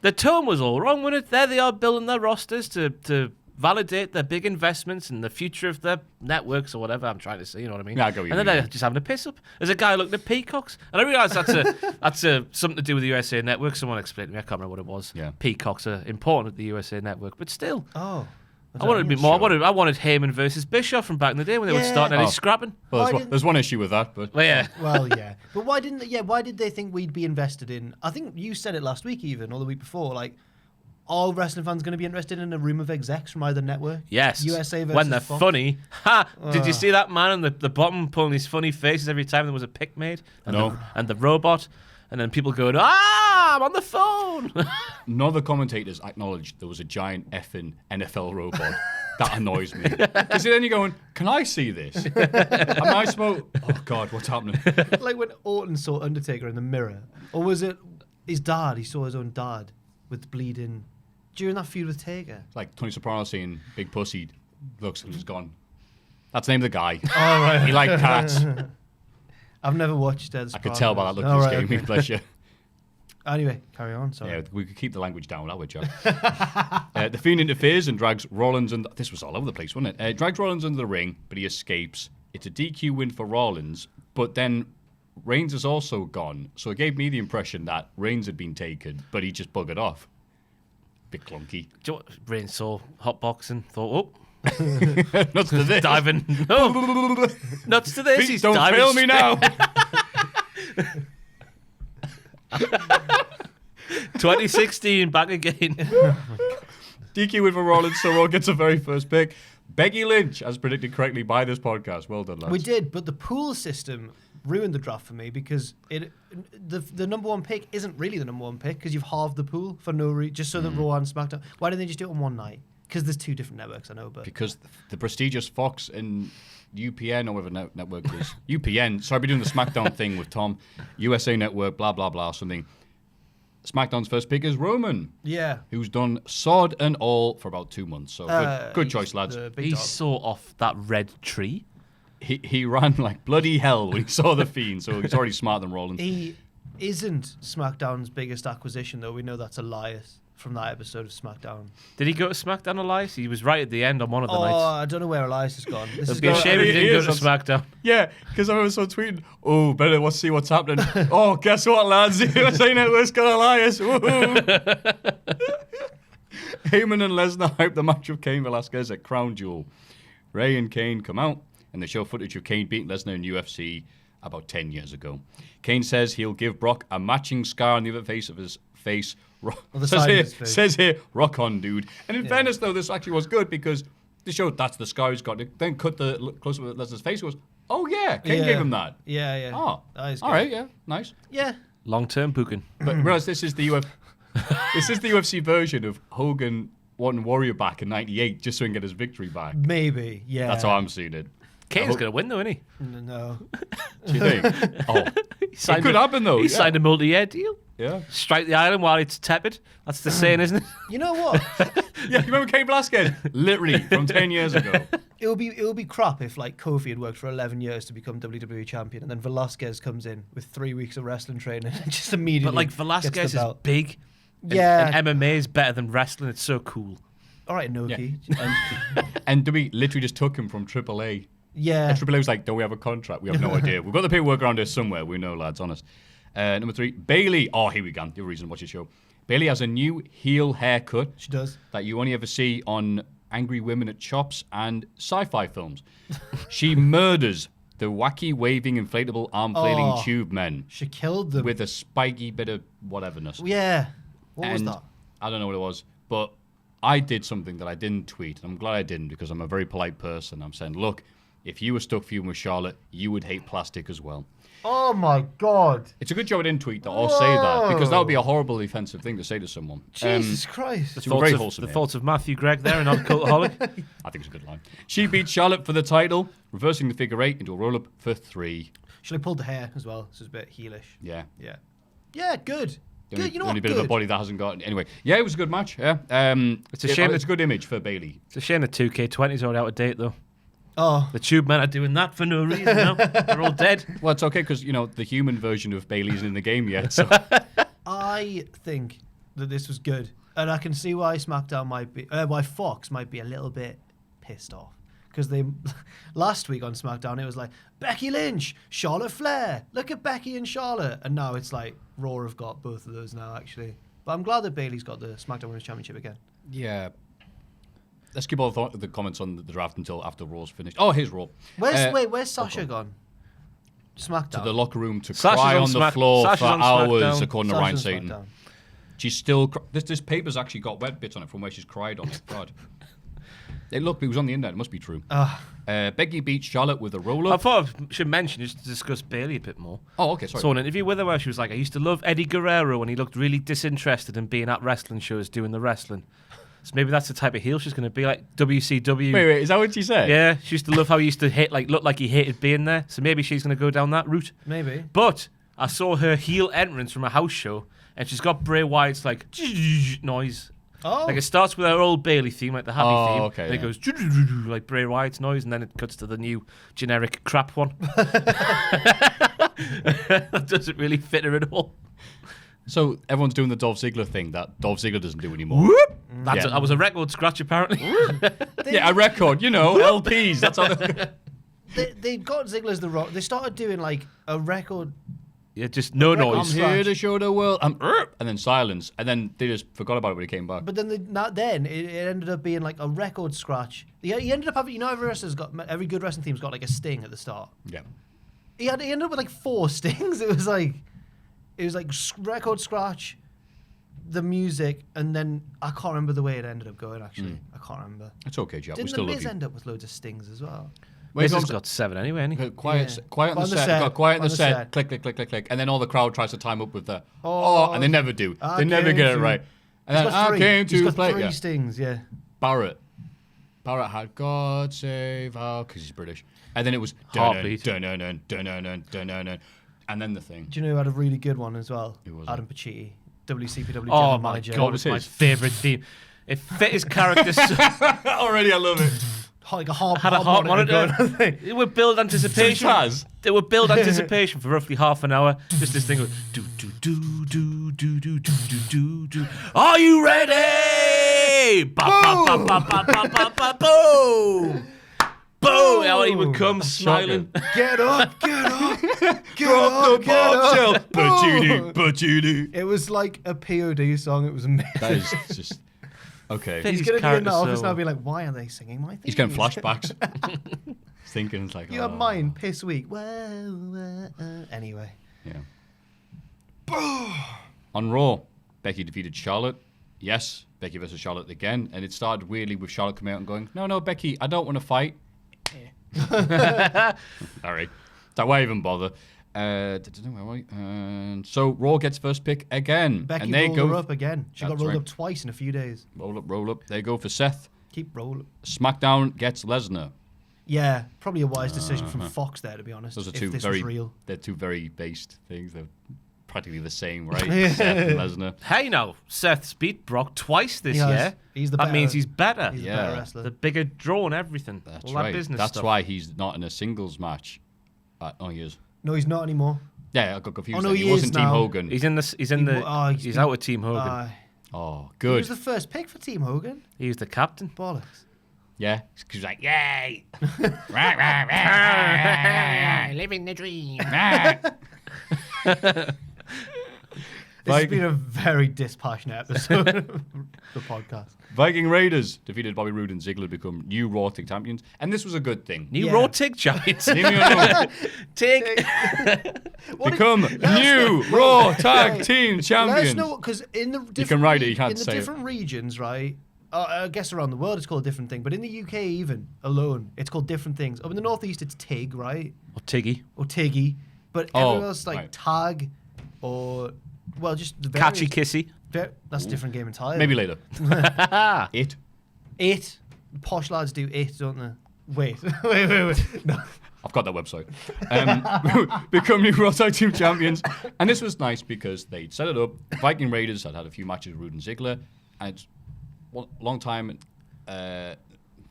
The tone was all wrong, wasn't it? There they are building their rosters to validate their big investments and the future of their networks or whatever I'm trying to say, you know what I mean? Yeah, I get what you and then mean. they're just having a piss up. There's a guy looking at peacocks. And I realise that's something to do with the USA Network. Someone explained to me, I can't remember what it was. Yeah. Peacocks are important at the USA Network, but still. Oh. I wanted a bit more. I wanted Heyman versus Bischoff from back in the day when they would start any scrapping. Well, there's one issue with that, but yeah. Well, yeah. But why did they think we'd be invested in... I think you said it last week even, or the week before, like, are wrestling fans going to be interested in a room of execs from either network? Yes. USA versus when they're Fox? funny. Ha! Did you see that man on the bottom pulling his funny faces every time there was a pick made? And and the robot. And then people going, I'm on the phone. none of the commentators acknowledged there was a giant effing NFL robot. That annoys me. Because then you're going, can I see this? Am I supposed... Oh, God, what's happening? Like when Orton saw Undertaker in the mirror. Or was it his dad? He saw his own dad with bleeding... During that feud with Taker. Like Tony Soprano seeing Big Pussy looks and just gone. That's the name of the guy. Oh, right. He liked cats. I've never watched I could tell by that look he gave me. Bless you. Anyway, carry on. Sorry. Yeah, we could keep the language down, that would, Joe. The Fiend interferes and drags Rollins and... This was all over the place, wasn't it? Drags Rollins into the ring, but he escapes. It's a DQ win for Rollins, but then Reigns is also gone. So it gave me the impression that Reigns had been taken, but he just buggered off. Bit clunky. Reigns saw hotboxing, thought, Nuts to this. diving. No, nuts to this. He's Don't diving fail me now. 2016, back again. DQ win for Rollins, so Raw gets a very first pick. Becky Lynch, as predicted correctly by this podcast. Well done, lads. We did, but the pool system ruined the draft for me because the number one pick isn't really the number one pick because you've halved the pool for no reason, just so that Raw and SmackDown. Why didn't they just do it on one night? Because there's two different networks, I know, but because the prestigious Fox and UPN or whatever network is UPN. Sorry, I've been doing the SmackDown thing with Tom. USA Network, blah blah blah, something. SmackDown's first pick is Roman. Yeah. Who's done sword and all for about 2 months. So good choice, lads. He saw off that red tree. He ran like bloody hell when he saw the Fiend, so he's already smarter than Rollins. He isn't SmackDown's biggest acquisition, though. We know that's Elias from that episode of SmackDown. Did he go to SmackDown, Elias? He was right at the end on one of the nights. Oh, I don't know where Elias has gone. This It'd be a shame if he didn't go to SmackDown. Yeah, because I was so tweeting, better see what's happening. Oh, guess what, lads? USA Network's got Elias. Woohoo! Heyman and Lesnar hype the match of Cain Velasquez at Crown Jewel. Ray and Kane come out, and they show footage of Kane beating Lesnar in UFC about 10 years ago. Kane says he'll give Brock a matching scar on the other face of his face. the side of his face. Says here, rock on, dude. And in fairness, though, this actually was good because they showed that's the scar he's got. Then cut the close up at Lesnar's face. Goes, oh yeah, Kane gave him that. Yeah. Oh, that is all good. right, yeah, nice. Yeah. Long-term booking. But realize this is the UFC version of Hogan wanting Warrior back in '98 just so he can get his victory back. Maybe. Yeah. That's how I'm seeing it. Kane's going to win, though, isn't he? No. Do you think? It could happen, though. He signed a multi-year deal. Yeah. Strike the island while it's tepid. That's the saying, isn't it? You know what? Yeah, you remember Cain Velasquez? Literally, from 10 years ago. It would be crap if like Kofi had worked for 11 years to become WWE champion, and then Velasquez comes in with 3 weeks of wrestling training and just immediately. But like gets Velasquez the is belt. big. Yeah. And MMA is better than wrestling. It's so cool. All right, Noki. And we literally just took him from AAA. Yeah. And AAA was like, don't we have a contract? We have no idea. We've got the paperwork around here somewhere. We know, lads, honest. Number 3, Bailey. Oh, here we go. The reason to watch the show. Bailey has a new heel haircut. She does. That you only ever see on Angry Women at Chops and sci-fi films. She murders the wacky, waving, inflatable, arm-flailing tube men. She killed them. With a spiky bit of whateverness. Yeah. What was And that? I don't know what it was, but I did something that I didn't tweet. And I'm glad I didn't because I'm a very polite person. I'm saying, look, if you were stuck fuming with Charlotte, you would hate plastic as well. Oh my God. It's a good job I didn't tweet that or say that because that would be a horrible offensive thing to say to someone. Jesus Christ. It's very wholesome. The thoughts of Maffew Gregg there and not Cultaholic. I think it's a good line. She beat Charlotte for the title, reversing the figure 8 into a roll-up for 3. She pulled the hair as well, so it's a bit heelish. Yeah. Yeah. Yeah, good. Good, you know the only what? bit of a body that hasn't got. Anyway, yeah, it was a good match. Yeah, It's a shame It's a good image for Bailey. It's a shame the 2K20's already out of date, though. Oh. The tube men are doing that for no reason now. They're all dead. Well, it's okay because the human version of Bailey isn't in the game yet. So. I think that this was good, and I can see why SmackDown why Fox might be a little bit pissed off because they last week on SmackDown it was like Becky Lynch, Charlotte Flair, look at Becky and Charlotte, and now it's like Raw have got both of those now actually. But I'm glad that Bailey's got the SmackDown Women's Championship again. Yeah. Let's keep all the comments on the draft until after Raw's finished. Oh, here's Raw. Where's Sasha gone? SmackDown. To the locker room to Sasha's cry on on the floor Sasha's for on hours, SmackDown. according to Ryan Sasha's Satan. SmackDown. She's still... This paper's actually got wet bits on it from where she's cried on it. God. Hey, look, it was on the internet. It must be true. Becky beats Charlotte with a I roll-up. thought I should mention, just to discuss Bailey a bit more. Oh, okay, sorry. Saw an interview with her where she was like, I used to love Eddie Guerrero when he looked really disinterested in being at wrestling shows doing the wrestling. So maybe that's the type of heel she's going to be, like WCW. Wait, is that what she said? Yeah, she used to love how he used to look like he hated being there. So maybe she's going to go down that route. Maybe. But I saw her heel entrance from a house show, and she's got Bray Wyatt's like noise. Oh. Like it starts with her old Bailey theme, like the happy theme. Okay, Then it goes like Bray Wyatt's noise, and then it cuts to the new generic crap one. That doesn't really fit her at all. So everyone's doing the Dolph Ziggler thing that Dolph Ziggler doesn't do anymore. That was a record scratch, apparently. Yeah, a record, LPs. That's all. They got Ziggler's The Rock. They started doing like a record. Yeah, just no I'm noise. here to show the world. And then silence. And then they just forgot about it when he came back. But then it ended up being like a record scratch. He ended up having, every good wrestling team's got like a sting at the start. Yeah. He ended up with like 4 stings. It was like record scratch, the music, and then I can't remember the way it ended up going. Actually, I can't remember. It's okay, Jack. We Didn't still the love Miz you. end up with loads of stings as well? Miz has got 7 anyway, hasn't he? Quiet, Yeah. quiet on the set. Got quiet on the set. Click, click, click, click, click. And then all the crowd tries to time up with the and they never do. They never get it right. And then I came to play. He's got 3 stings. Yeah. Barrett had God save our because he's British. And then it was Heartbeat. dun. And then the thing. Do you know who had a really good one as well? Who was Adam Pacitti, WCPW Oh general my manager. god, it's my favourite theme. It fit his character so... Already, I love it. Like a heart monitor. going. It would build anticipation. Chaz. It would build anticipation for roughly half an hour. Just this thing of do. Are you ready? Ba, ba, ba, ba, ba, ba, ba, ba, boom. Boom. Out he would come smiling. Get up, get up, get Drop up, the get bombshell. up. Ba-doo-doo. It was like a POD song. It was amazing. That is just okay. Fit He's his going to be in the character office so now being like, why are they singing my theme? He's getting flashbacks. Thinking it's like, You have mine, piss week. Well, anyway. Yeah. On Raw, Becky defeated Charlotte. Yes, Becky versus Charlotte again. And it started weirdly with Charlotte coming out and going, no, Becky, I don't want to fight. Sorry. Why even bother? And so Raw gets first pick again. Becky and they rolled her up again. She got That's rolled right. up twice in a few days. Roll up. They go for Seth. Keep rolling. SmackDown gets Lesnar. Yeah, probably a wise decision from Fox there, to be honest. Those are if two this very was real. They're two very based things. They're practically the same, right? Seth and Lesnar. Hey, now Seth's beat Brock twice this He has. year. He's the that better- means he's better. He's a Yeah. better wrestler. The bigger draw and everything. That's all right. that business That's stuff. why he's not in a singles match. Oh, he is. No, he's not anymore. Yeah, I got confused. Oh, no, then. he He wasn't is Team now. Hogan. He's in the. He's out with Team Hogan. Oh, He good. was the first pick for Team Hogan. He was the captain. Bollocks. Yeah, he's like, yay! Living the dream. This has been a very dispassionate episode of the podcast. Viking Raiders defeated Bobby Roode and Ziggler to become new Raw Tag Champions, and this was a good thing. New Yeah. Raw Tig Champions. Leave me alone. Tig. Become new Raw Tag Team Let us Champions. know, because in the different can write it, you can't in the say it. different regions, right? I guess around the world it's called a different thing, but in the UK even alone, it's called different things. Up in the northeast, it's Tig, right, Or Tiggy. or Tiggy, but Oh, everywhere else like right. Tag, or well, just the Catchy various- Kissy. That's a different game entirely. Maybe later. It. It. Posh lads do it, don't they? Wait. wait. No. I've got that website. Become new Raw Tag Team Champions. And this was nice because they'd set it up. Viking Raiders had a few matches with Roode and Ziggler. And it's long time,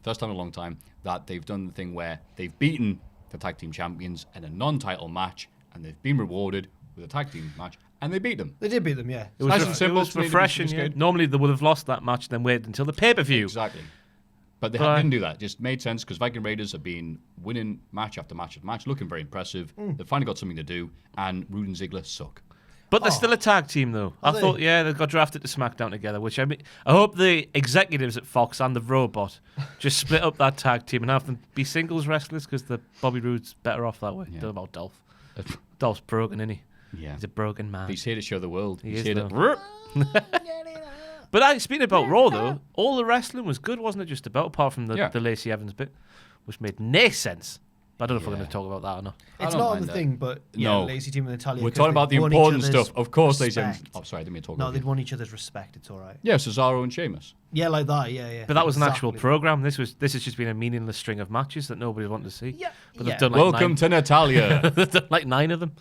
first time in a long time, that they've done the thing where they've beaten the Tag Team Champions in a non-title match. And they've been rewarded with a Tag Team match. And they beat them. They did beat them, yeah. It was, nice and simple. it was refreshing. Yeah. Normally they would have lost that match, then waited until the pay-per-view. Exactly. But they But- didn't do that. It just made sense because Viking Raiders have been winning match after match after match, looking very impressive. They've finally got something to do, and Roode and Ziggler suck. But they're still a tag team, though. I they? thought, yeah, they got drafted to SmackDown together, which I hope the executives at Fox and the Robot just split up that tag team and have them be singles wrestlers because the Bobby Roode's better off that way. Yeah. Don't know about Dolph. Dolph's broken, isn't he? Yeah. He's a broken man. But he's here to show the world. He He's is, here though. to. But speaking about Raw, though, all the wrestling was good, wasn't it? Just about, apart from Yeah. the Lacey Evans bit, which made no sense. But I don't know if we're Yeah. going to talk about that or not. I It's don't not on mind the that. thing, but yeah, No. Lacey Team and Natalia. We're 'cause talking they've about the won each important other's stuff. Of course, ladies and respect. oh, sorry, I didn't mean to talk No, about they'd you. won each other's respect. It's all right. Yeah, Cesaro and Sheamus. Yeah, like that. Yeah. But that was an actual Exactly. program. This has just been a meaningless string of matches that nobody wanted to see. Yeah. But yeah. they've done like Welcome nine. to Natalia. They've done like 9 of them.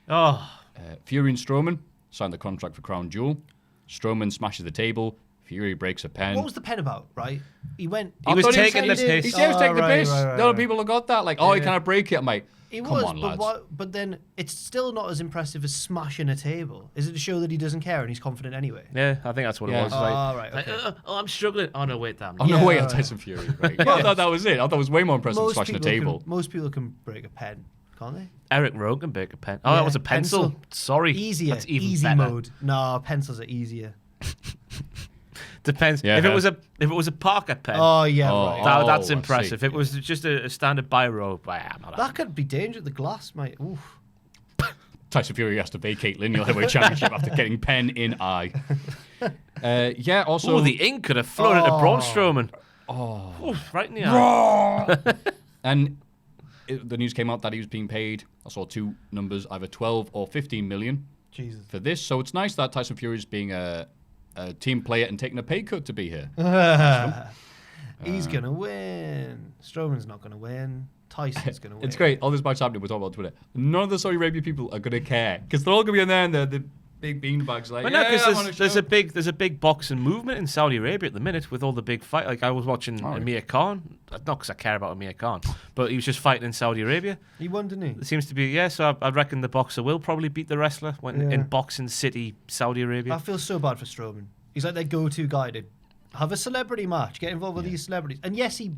Oh, Fury and Strowman signed the contract for Crown Jewel. Strowman smashes the table. Fury breaks a pen. What was the pen about? Right? He went. He was thought taking the said he piss. He said he was taking the right, piss. right, No, right. people have got that. Like, oh, he Yeah. can't break it. I'm like, He come was, on, but lads. but then it's still not as impressive as smashing a table. Is it to show that he doesn't care and he's confident anyway? yeah, I think that's what Yeah. it was. Like, Right. like, Okay. I'm struggling. Oh, no, wait, damn. Oh, Yeah, no way, right. Tyson Fury. Right. I thought that was it. I thought it was way more impressive than smashing a table. Most people can break a pen, can't they? Eric Rowan can break a pen. Oh, Yeah, that was a pencil. Sorry. Easier. That's even Easy better. mode. No, pencils are easier. Depends. Yeah. If it was a Parker pen, Oh yeah, Oh, right. that's I see. impressive. If it was just a standard biro, I'm not That could be dangerous. The glass, mate. Oof. Tyson Fury has to vacate lineal heavyweight championship after getting pen in eye. Yeah, also. Oh, the ink could have flown into Braun Strowman. Oh, right in the eye. And the news came out that he was being paid, I saw 2 numbers, either 12 or 15 million Jesus. for this. So it's nice that Tyson Fury is being a team player and taking a pay cut to be here. He's gonna win. Strowman's not gonna win. Tyson's gonna win. It's great. All this match happening, we're talking about Twitter. None of the Saudi Arabia people are going to care because they're all going to be in there and they're the big beanbags like, But no, yeah, because I'm on a there's show. a big boxing movement in Saudi Arabia at the minute with all the big fight. Like I was watching Amir Khan, not because I care about Amir Khan, but he was just fighting in Saudi Arabia. He won, didn't he? It seems to be so. I reckon the boxer will probably beat the wrestler when in Boxing City, Saudi Arabia. I feel so bad for Strowman. He's like their go-to guy to have a celebrity match, get involved with these celebrities. And yes, he.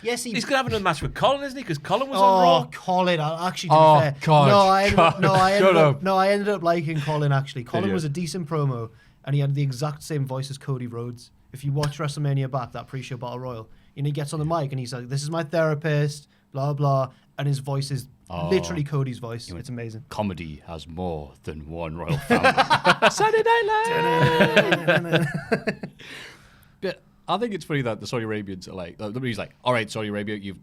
He's gonna have another match with Colin, isn't he? Because Colin was on Raw. Colin! Actually, to Oh, be fair, God, I ended up liking Colin. Actually, Colin Idiot. was a decent promo, and he had the exact same voice as Cody Rhodes. If you watch WrestleMania back, that pre-show Battle Royal, and he gets on the mic and he's like, "This is my therapist," blah blah, and his voice is literally Cody's voice. It's amazing. Comedy has more than one royal family. Saturday Night Live. But I think it's funny that the Saudi Arabians are like, nobody's like, all right, Saudi Arabia,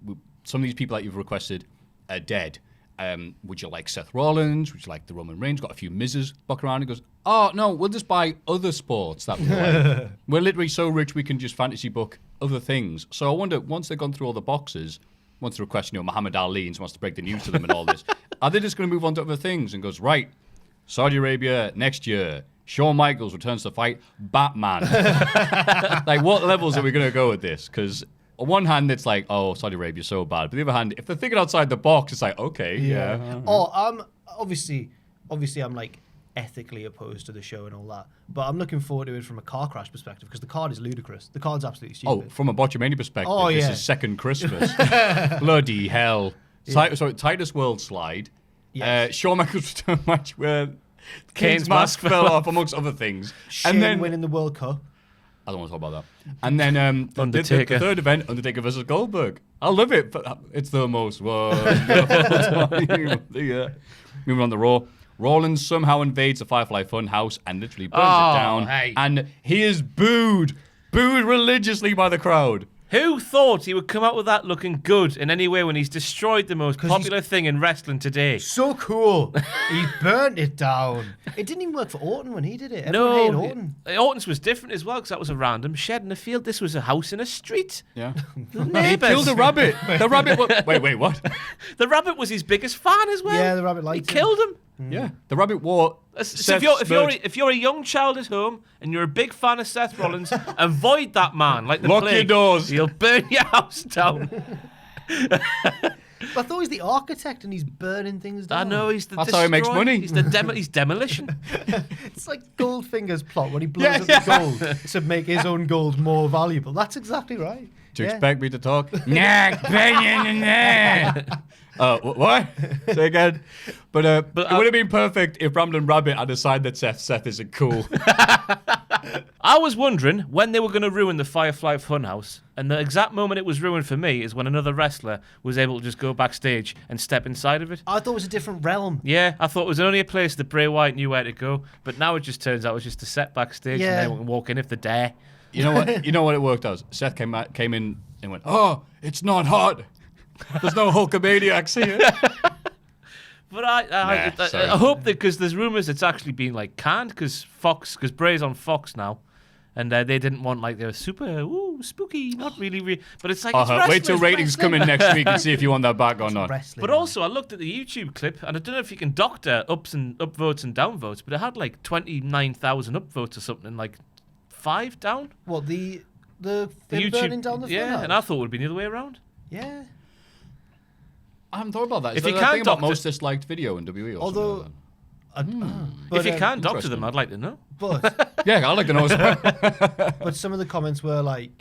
some of these people that you've requested are dead. Would you like Seth Rollins? Would you like the Roman Reigns? Got a few Miz's bucking around. He goes, oh, no, we'll just buy other sports that we like. We're literally so rich we can just fantasy book other things. So I wonder, once they've gone through all the boxes, once they request, Muhammad Ali and wants to break the news to them and all this, are they just going to move on to other things and goes, right, Saudi Arabia next year, Shawn Michaels returns to fight Batman. Like, what levels are we going to go with this? Because on one hand, it's like, oh, Saudi Arabia's so bad. But on the other hand, if they're thinking outside the box, it's like, okay, yeah. Oh, obviously, I'm like ethically opposed to the show and all that, but I'm looking forward to it from a car crash perspective because the card is ludicrous. The card's absolutely stupid. Oh, from a Botchamania perspective, this is second Christmas. Bloody hell. So Titus World Slide. Yes. Shawn Michaels return match where Kane's mask fell off, amongst other things. Shane and then winning the World Cup. I don't want to talk about that. And then Undertaker. the third event, Undertaker versus Goldberg. I love it, but it's the most wonderful time. Moving on to Raw. Rollins somehow invades the Firefly Funhouse and literally burns it down. Hey. And he is booed religiously by the crowd. Who thought he would come out with that looking good in any way when he's destroyed the most popular thing in wrestling today? So cool. He burnt it down. It didn't even work for Orton when he did it. Everyone hated Orton. Orton's was different as well because that was a random shed in a field. This was a house in a street. Yeah. The He neighbours. killed a rabbit. The rabbit. Wait, what? The rabbit was his biggest fan as well. Yeah, the rabbit liked He killed him. Yeah. The rabbit wore. So if you're a young child at home and you're a big fan of Seth Rollins, avoid that man like the Lock your plague. doors. He'll burn your house down. I thought he's the architect and he's burning things down. I know he's the. That's how he makes destroyer. money. He's the he's demolition. It's like Goldfinger's plot when he blows up the gold to make his own gold more valuable. That's exactly right. Do you expect me to talk? What? Say again. But it would have been perfect if Ramblin' Rabbit had decided that Seth isn't cool. I was wondering when they were going to ruin the Firefly Funhouse, and the exact moment it was ruined for me is when another wrestler was able to just go backstage and step inside of it. I thought it was a different realm. Yeah, I thought it was only a place that Bray Wyatt knew where to go, but now it just turns out it was just a set backstage and anyone can walk in if they dare. You know what? You know what it worked out? Seth came in and went, "Oh, it's not hot. There's no Hulkamaniacs here." But I hope that because there's rumors it's actually been like canned because Bray's on Fox now, and they didn't want like they're super spooky, not really. But it's like it's wait till ratings come in next week and see if you want that back or not. But also, I looked at the YouTube clip, and I don't know if you can doctor upvotes and downvotes, but it had like 29,000 upvotes or something, and like 5 down. What the YouTube burning down the yeah, funhouse? and I thought it would be the other way around. Yeah. I haven't thought about that. If Is you that can't the thing about doctor- most disliked video in WWE? Or Although, something If you can't doctor interesting. them, I'd like to know. but like yeah, I'd like to know. but some of the comments were like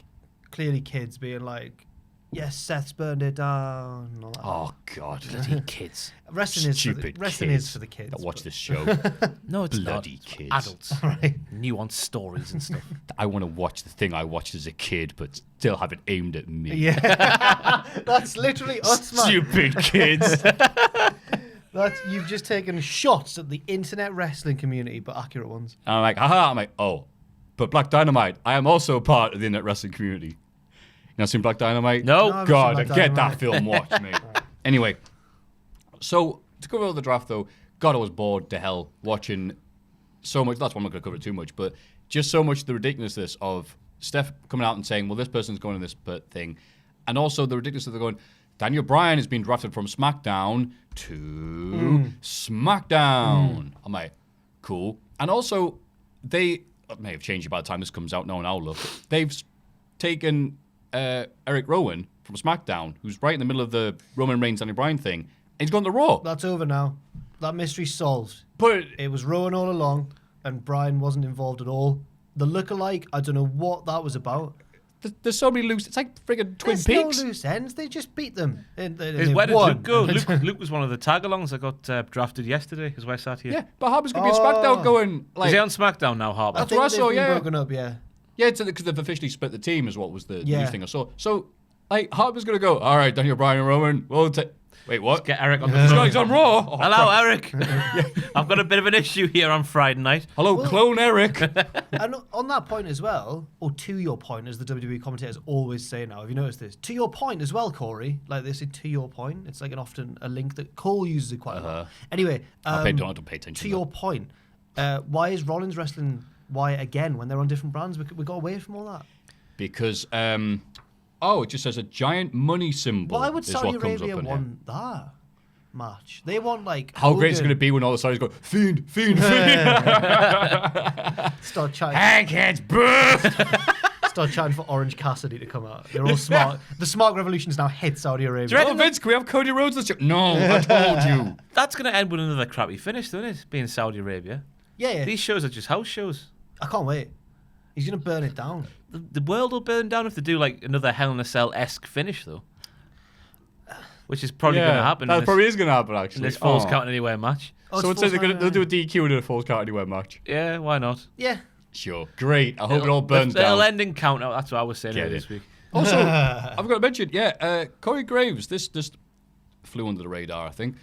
clearly kids being like, "Yes, Seth's burned it down." And all that. Oh God, Bloody kids. Wrestling is stupid wrestling kids is for the kids. that watch but- this show. No, it's Bloody not. kids. Adults. Right. Nuanced stories and stuff. I want to watch the thing I watched as a kid, but still have it aimed at me. Yeah, that's literally us, man. Stupid kids. You've just taken shots at the internet wrestling community, but accurate ones. And I'm like, haha. I'm like, oh, but Black Dynamite. I am also part of the internet wrestling community. You not seen Black Dynamite? No. No, I haven't God, seen Black get that Dynamite. film watched, mate. Anyway, so to cover all the draft, though, God, I was bored to hell watching so much. That's why I'm not going to cover it too much, but just so much the ridiculousness of Steph coming out and saying, well, this person's going to this thing. And also the ridiculousness of going, Daniel Bryan has been drafted from SmackDown to SmackDown. I'm like, cool. And also, they may have changed it by the time this comes out. No one, I'll look. They've taken Eric Rowan from SmackDown, who's right in the middle of the Roman Reigns Daniel Bryan thing, and he's gone to Raw. That's over now. That mystery's solved. But It was Rowan all along, and Brian wasn't involved at all. The lookalike, I don't know what that was about. there's so many loose. It's like friggin' Twin There's Peaks. No loose ends. They just beat them. Where did Luke go? Luke was one of the tag-alongs that got drafted yesterday. Is why I sat here. Yeah, but Harper's gonna be a SmackDown going like. Is he on SmackDown now, Harper? I think what I saw, they've been yeah. broken up, yeah. Yeah, because they've officially split the team, is what was the Yeah. news thing I saw. So, like, Harper's gonna go. All right, Daniel Bryan and Roman. Well, Wait, what? Let's get Eric on the phone. He's on Raw. Oh, Hello, crap. Eric. I've got a bit of an issue here on Friday night. Hello, clone Eric. And on that point as well, or to your point, as the WWE commentators always say now, have you noticed this? To your point as well, Corey. Like they say, to your point. It's like often a link that Cole uses it quite a lot. Anyway, I don't have to pay attention to your point, why is Rollins wrestling Wyatt again when they're on different brands? We got away from all that. Because, it just says a giant money symbol. Why would is Saudi what comes Arabia up in here. want that match? They want like How great is it Hogan- going to be when all the Saudis go, Fiend, Fiend, Fiend. Start chatting. Eggheads, burst. Start chatting for Orange Cassidy to come out. They're all smart. The smart revolution's now hit Saudi Arabia. Oh, Vince, can we have Cody Rhodes this year? No, I told you. That's going to end with another crappy finish, though, isn't it? Being Saudi Arabia. Yeah. These shows are just house shows. I can't wait. He's gonna burn it down. The world will burn down if they do like another Hell in a Cell-esque finish, though. Which is probably going to happen. That probably is going to happen, in actually. this Falls Count Anywhere match. So it says they'll do a DQ in a Falls Count Anywhere match. Yeah, why not? Yeah. Sure. Great. I hope it all burns It'll down. end in count out. That's what I was saying Get earlier it. this week. Also, I've got to mention, Corey Graves, this flew under the radar, I think.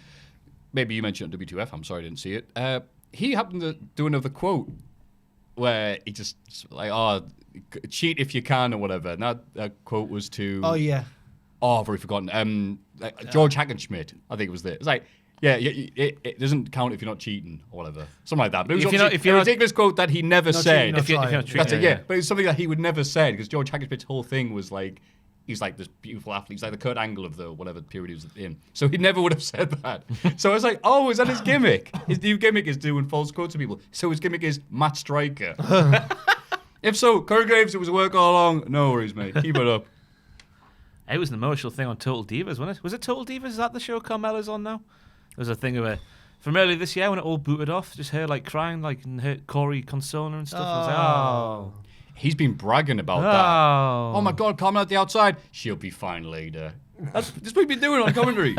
Maybe you mentioned it on W2F. I'm sorry I didn't see it. He happened to do another quote where he just like, cheat if you can or whatever. And that quote was to... Oh yeah. Oh, I've already forgotten. George Hackenschmidt, I think it was there. It's like, it doesn't count if you're not cheating or whatever. Something like that. But it was If you're a not- ridiculous quote that he never Not said. cheating, If you're not trying. treating That's it, it, yeah. But it's something that he would never say because George Hackenschmidt's whole thing was like, he's like this beautiful athlete. He's like the Kurt Angle of the whatever period he was in. So he never would have said that. So I was like, oh, is that his gimmick? His new gimmick is doing false quotes to people. So his gimmick is Matt Striker. If so, Corey Graves, it was a work all along. No worries, mate. Keep it up. It was an emotional thing on Total Divas, wasn't it? Was it Total Divas? Is that the show Carmella's on now? There was a thing of it from earlier this year when it all booted off. Just her like crying, like and her Corey consoling her and stuff. I was like, oh. He's been bragging about that. Oh my God, Carmella at the outside. She'll be fine later. That's what we've been doing on commentary.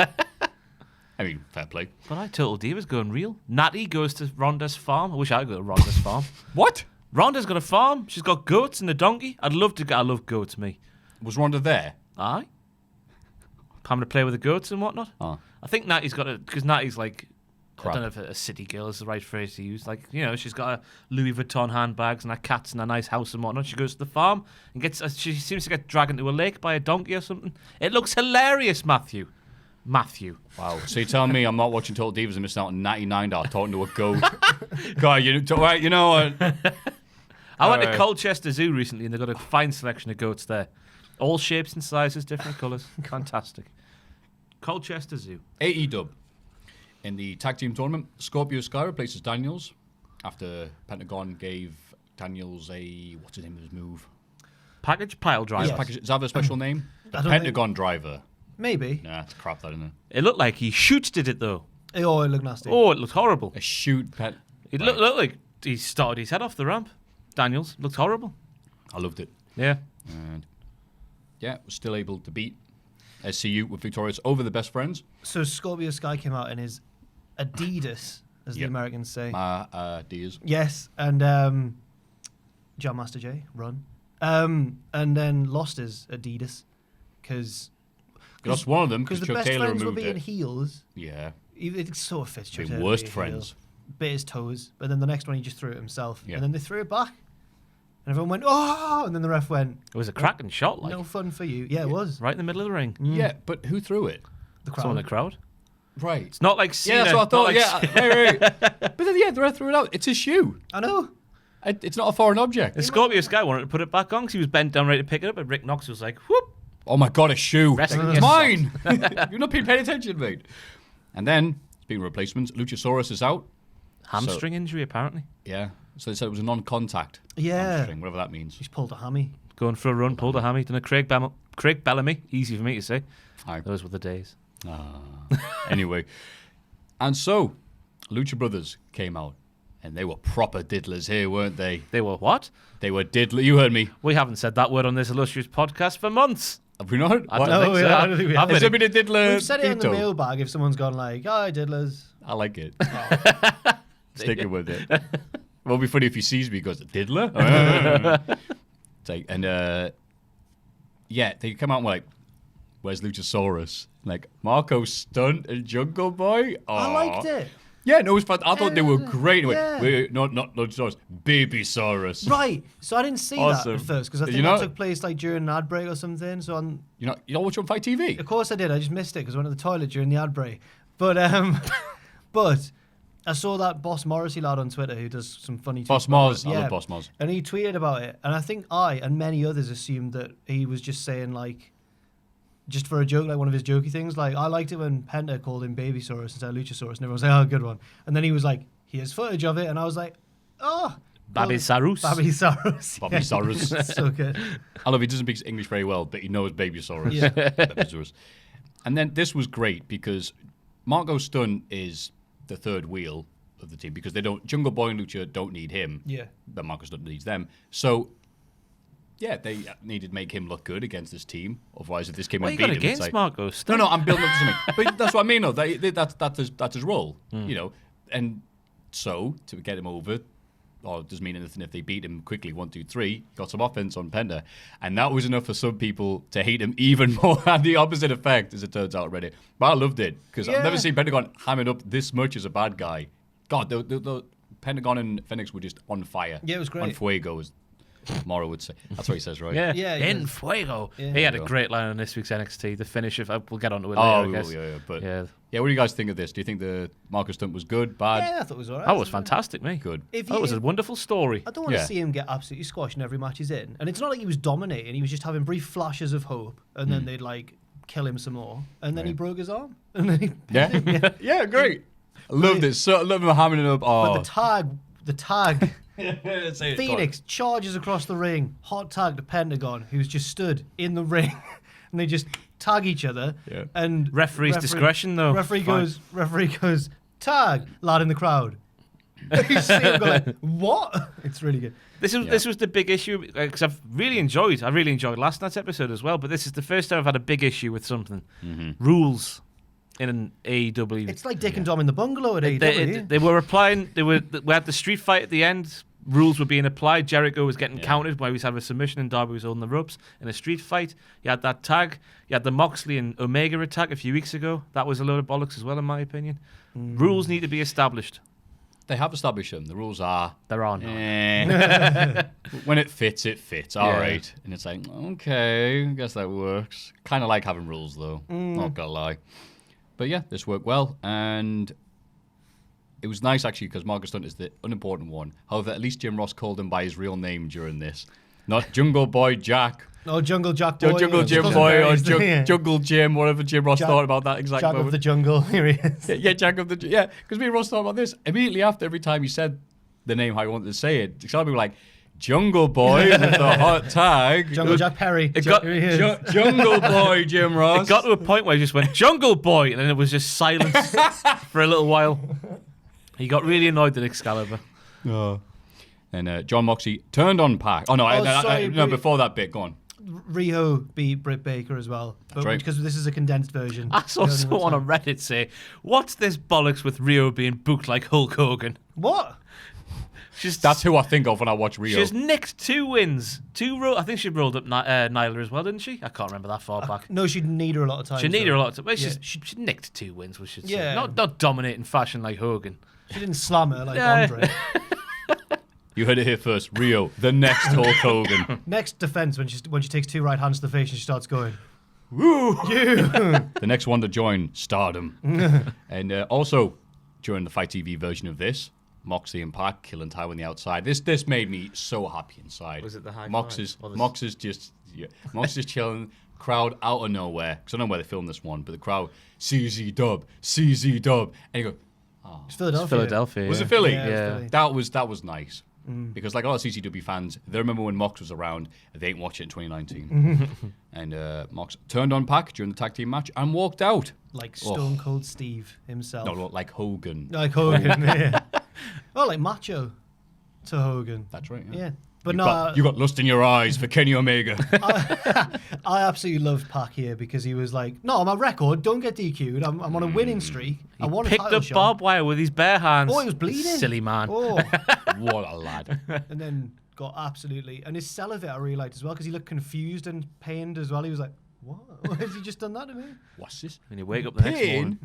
I mean, fair play. But Total Divas going real. Natty goes to Rhonda's farm. I wish I could go to Rhonda's farm. What? Rhonda's got a farm. She's got goats and a donkey. I love goats, me. Was Ronda there? Aye. Coming to play with the goats and whatnot. Oh. I think Natty's got because Natty's like, Crap. I don't know if a city girl is the right phrase to use. Like, she's got a Louis Vuitton handbags and her cats and a nice house and whatnot. She goes to the farm and she seems to get dragged into a lake by a donkey or something. It looks hilarious, Maffew. Wow. So you tell me I'm not watching Total Divas and missing out on 99 talking to a goat. God, you know what? I went to Colchester Zoo recently and they've got a fine selection of goats there. All shapes and sizes, different colours. Fantastic. Colchester Zoo. AEW. In the tag team tournament, Scorpio Sky replaces Daniels after Pentagon gave Daniels what's the name of his move? Package pile driver. Yes. Does that have a special name? The don't Pentagon driver. Maybe. Nah, it's crap that, isn't it? It looked like he did it though. Oh, it looked nasty. Oh, it looked horrible. A shoot pet. It looked like he started his head off the ramp. Daniels looked horrible. I loved it. Yeah. And was still able to beat SCU with victorious over the best friends. So Scorpio Sky came out in his Adidas, as the Yep. Americans say. My Diaz. Yes, and John Master J, run. And then lost his Adidas because Lost one of them because the Chuck best Taylor friends were removed being it. heels. Yeah. It sort of fits Chuck The Taylor. worst being a friends. heel. Bit his toes, but then the next one he just threw it himself, Yeah. and then they threw it back, and everyone went oh, and then the ref went It was a cracking shot, like no fun for you. Yeah, it was right in the middle of the ring. Yeah, but who threw it? the Someone in crowd. the crowd. Right. It's not like Cena. Yeah, that's what I thought. not like Right. But then, the ref threw it out. It's his shoe. I know. It's not a foreign object. And Scorpio Sky wanted to put it back on because he was bent down ready to pick it up, and Rick Knox was like, whoop. Oh my God, a shoe. Wrestling It's is mine. You've not been paying attention, mate. And then, speaking of replacements, Luchasaurus is out. Hamstring injury, apparently. Yeah. So they said it was a non-contact Yeah. hamstring, whatever that means. He's pulled a hammy. Going for a run, pulled a hammy. Done a Craig Bellamy. Easy for me to say. Aye. Those were the days. Anyway. And so, Lucha Brothers came out. And they were proper diddlers here, weren't they? They were what? They were diddlers. You heard me. We haven't said that word on this illustrious podcast for months. Have we not? I What? don't think so. I don't think we have. Has there been a diddler? We've said it in the veto? mailbag if someone's gone like, oh, diddlers. I like it. Sticking with it. It'll be funny if he sees me and goes, diddler? It's like, and, they come out and were like, where's Luchasaurus? Like, Marco Stunt and Jungle Boy? I liked it. Yeah, no, it was fun. I thought they were great. Yeah. Wait, not Luchasaurus, Babysaurus. Right. So I didn't see Awesome. that at first because I think that took place like during an ad break or something. So You know watch on Fight TV? of course I did. I just missed it because I went to the toilet during the ad break. But but I saw that Boss Morrissey lad on Twitter who does some funny. Boss tweets about Moz. it. I love Boss Moz. And he tweeted about it, and I think I and many others assumed that he was just saying like. Just for a joke, like one of his jokey things. Like, I liked it when Penta called him Babysaurus instead of Luchasaurus, and everyone was like, oh, good one. And then he was like, here's footage of it, and I was like, oh. Babysaurus. Babysaurus. Babysaurus. Yeah. So good. I love he doesn't speak English very well, but he knows Babysaurus. Yeah. Babysaurus. And then this was great because Marco Stunt is the third wheel of the team because Jungle Boy and Lucha don't need him. Yeah. But Marco Stunt needs them. So, yeah, they needed to make him look good against this team. Otherwise, if this came What and you beat got him, it's against like, Marco Stunt? No, I'm building up to something. But that's what I mean, though. That's his role, you know. And so, to get him over, or it doesn't mean anything if they beat him quickly, 1, 2, 3, got some offense on Penta. And that was enough for some people to hate him even more, and the opposite effect, as it turns out already. But I loved it, because I've never seen Pentagon hammered up this much as a bad guy. God, the Pentagon and Phoenix were just on fire. Yeah, it was great. On fuego, as Morrow would say. That's what he says, right? Yeah, Yeah, he in does. fuego. Yeah. He had a great line on this week's NXT. The finish of we'll get onto it later. I guess. yeah. But Yeah. yeah, what do you guys think of this? Do you think the Marcus Stunt was good, bad? Yeah, I thought it was all right. That was fantastic, mate. Good. That was a wonderful story. I don't want to Yeah. see him get absolutely squashed in every match he's in. And it's not like he was dominating. He was just having brief flashes of hope, and then they'd like kill him some more, and then he broke his arm, and then he Yeah, yeah, great. I loved it. So I love him hammering it up. Oh, But the tag, Say it, Phoenix charges across the ring, hot tag to Pentagon, who's just stood in the ring, and they just tag each other. Yeah. And Referee's discretion, though. Referee Fine. goes, tag, lad in the crowd. You see him go like, what? It's really good. This was the big issue because I really enjoyed last night's episode as well. But this is the first time I've had a big issue with something. Rules in an AEW. It's like Dick and Dom in the bungalow at AEW. They were applying. We had the street fight at the end. Rules were being applied. Jericho was getting counted while he was having a submission, and Darby was holding the ropes in a street fight. You had that tag. You had the Moxley and Omega attack a few weeks ago. That was a load of bollocks as well, in my opinion. Rules need to be established. They have established them. The rules are. There are not. When it fits, it fits. All Yeah. right. And it's like, okay, I guess that works. Kind of like having rules, though. Not gonna lie. But yeah, this worked well. And it was nice, actually, because Marcus Stunt is the unimportant one. However, at least Jim Ross called him by his real name during this. Not Jungle Boy Jack. No, Jungle Jack Boy. Jungle Jim Boy or Jungle Jim, whatever Jim Ross thought about that exact Jack moment. of the Jungle. Here he is. Yeah, Jack of the... Yeah, because me and Ross thought about this. Immediately after, every time he said the name how he wanted to say it, some people were like, Jungle Boy with the hot tag. Jungle Jack Perry. Here he is. Jungle Boy, Jim Ross. It got to a point where he just went, Jungle Boy, and then it was just silence for a little while. He got really annoyed at Excalibur. Oh. And John Moxley turned on Pac. Oh, no, sorry, no, wait. before that bit, go on. Riho beat Britt Baker as well. But right. because this is a condensed version. I saw someone on Reddit say, what's this bollocks with Rio being booked like Hulk Hogan? What? That's who I think of when I watch Rio. She's nicked 2 wins. I think she rolled up Nyla as well, didn't she? I can't remember that far back. No, she'd need her a lot of times. She needed her a lot. Well, Yeah. she nicked 2 wins, we should say. Yeah. Not dominating fashion like Hogan. She didn't slam her like Yeah. Andre. You heard it here first. Rio, the next Hulk Hogan. Next defense when she takes 2 right hands to the face and she starts going. Woo! The next one to join, Stardom. And also, during the Fight TV version of this, Moxley and Pac killing Ty on the outside. This made me so happy inside. Was it the high Mox five? is Or the- Mox is just chilling. Crowd out of nowhere because I don't know where they filmed this one, but the crowd CZ Dub, and you go, It's Philadelphia. Philadelphia. was yeah. it Philly? Yeah, it was Philly. That was nice. Because like a lot of CCW fans, they remember when Mox was around, they ain't watch it in 2019. And Mox turned on Pac during the tag team match and walked out. Like Stone Cold Steve himself. No, like Hogan. Like Hogan, yeah. Oh, like Macho to Hogan. That's right. Yeah. But You got lust in your eyes for Kenny Omega. I absolutely loved Pac here because he was like, no, I'm a record, don't get DQ'd. I'm on a winning streak. I want a Picked title up shot. barbed wire with his bare hands. Oh, he was bleeding. Silly man. Oh. What a lad. And then got absolutely... And his celibate, I really liked as well because he looked confused and pained as well. He was like, what? Why has he just done that to me? What's this? When you wake up the next Pain? morning.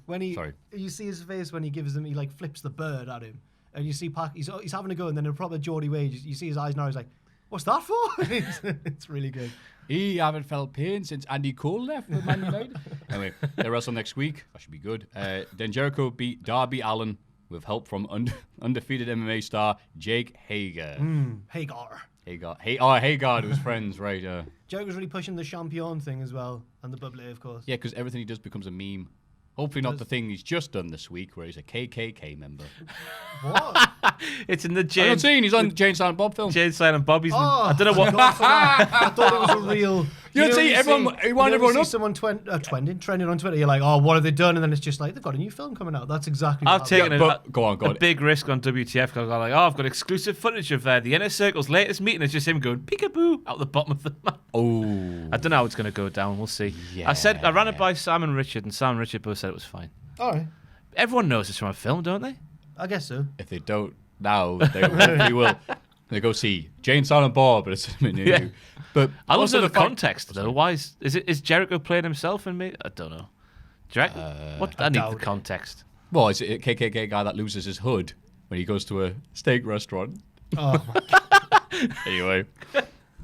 When he, Sorry. you see his face when he gives him, he like flips the bird at him, and you see he's having a go, and then in a proper Geordie way, you see his eyes now. He's like, "What's that for?" It's really good. He haven't felt pain since Andy Cole left with Man United. Anyway, they wrestle next week. That should be good. Then Jericho beat Darby Allin with help from undefeated MMA star Jake Hager. Hagar. Hagar, his friends, right? Jericho's really pushing the champion thing as well, and the bubbly, of course. Yeah, because everything he does becomes a meme. Hopefully not the thing he's just done this week, where he's a KKK member. What? It's in the I'm Jane. not saying he's on Jane Silent Bob film. Jane Silent Bobby's. I don't know what. I thought it was a real. You don't see everyone. You want everyone up. Someone trending on Twitter. You're like, oh, what have they done? And then it's just like they've got a new film coming out. That's exactly. I've taken go on. a big risk on WTF because I'm like, I've got exclusive footage of the Inner Circle's latest meeting. It's just him going peekaboo out the bottom of the map. Oh, I don't know how it's going to go down. We'll see. Yeah. I ran it by Sam and Richard, and Sam and Richard both said it was fine. All right. Everyone knows it's from a film, don't they? I guess so. if they don't now, they hopefully will. They go see Jane Silent Bob, but it's new. But I don't also know the fact- context though. Why is Jericho playing himself in me? I don't know. Do you reckon? I need doubt the it. context. Well, it's a KKK guy that loses his hood when he goes to a steak restaurant. Oh my God. Anyway,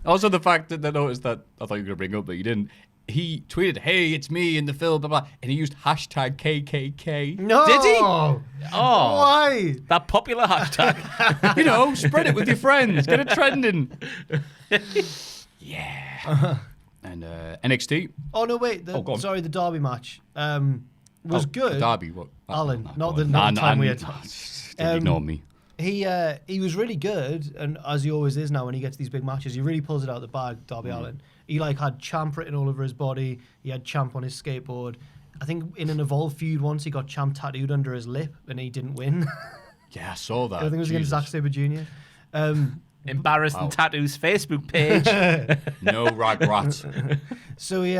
also the fact that I noticed that I thought you were going to bring up, but you didn't. He tweeted, "Hey, it's me in the film," blah blah, and he used hashtag KKK. No. Did he? Oh. Why? That popular hashtag. You know, spread it with your friends, get it trending. Yeah. And NXT. Oh no! Wait. go on. Sorry, the Derby match was good. Derby. What? Alan, not go the on. time we had. Ignore me. He was really good, and as he always is now when he gets these big matches, he really pulls it out of the bag. Darby Allin. He had Champ written all over his body. He had Champ on his skateboard. I think in an Evolve feud once he got Champ tattooed under his lip, and he didn't win. Yeah, I saw that. I think it was against Zack Sabre Jr. Embarrassing Tattoos Facebook page. No rag rat. So he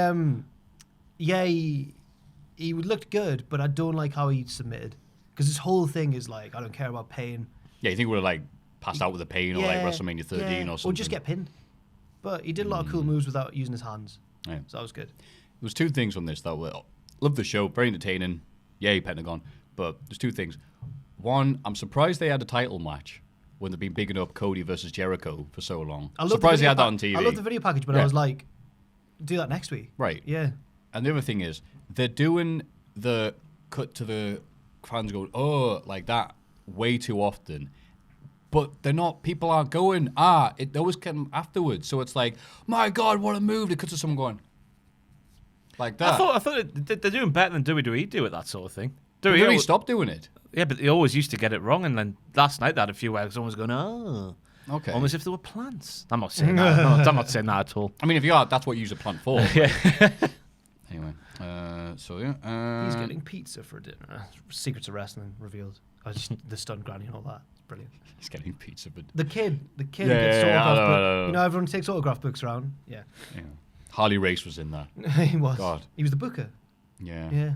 looked good, but I don't like how he submitted because his whole thing is like I don't care about pain. Yeah, you think we're passed out with the pain or WrestleMania 13 or something? Or just get pinned. But he did a lot of cool moves without using his hands. Yeah. So that was good. There was two things on this that were love the show, very entertaining. Yay, Pentagon. But there's two things. One, I'm surprised they had a title match when they've been bigging up Cody versus Jericho for so long. Surprised they had that on TV. I love the video package, but I was like, do that next week. Right. Yeah. And the other thing is, they're doing the cut to the fans going, oh, like that way too often. But they're not, people aren't going, it always come afterwards. So it's like, my God, what a move. They cut to someone going, like that. I thought they're doing better than WWE do at that sort of thing. WWE stopped doing it. Yeah, but they always used to get it wrong, and then last night they had a few where someone was going, Okay. almost if they were plants. I'm not saying that. No, I'm not saying that at all. I mean, if you are, that's what you use a plant for. Yeah. Anyway, He's getting pizza for dinner. Secrets of Wrestling revealed. The stunned granny and all that. It's brilliant. He's getting pizza, but The kid gets yeah, autograph I book. know. You know, everyone takes autograph books around. Yeah. Harley Race was in that. He was. God. He was the booker. Yeah. Yeah.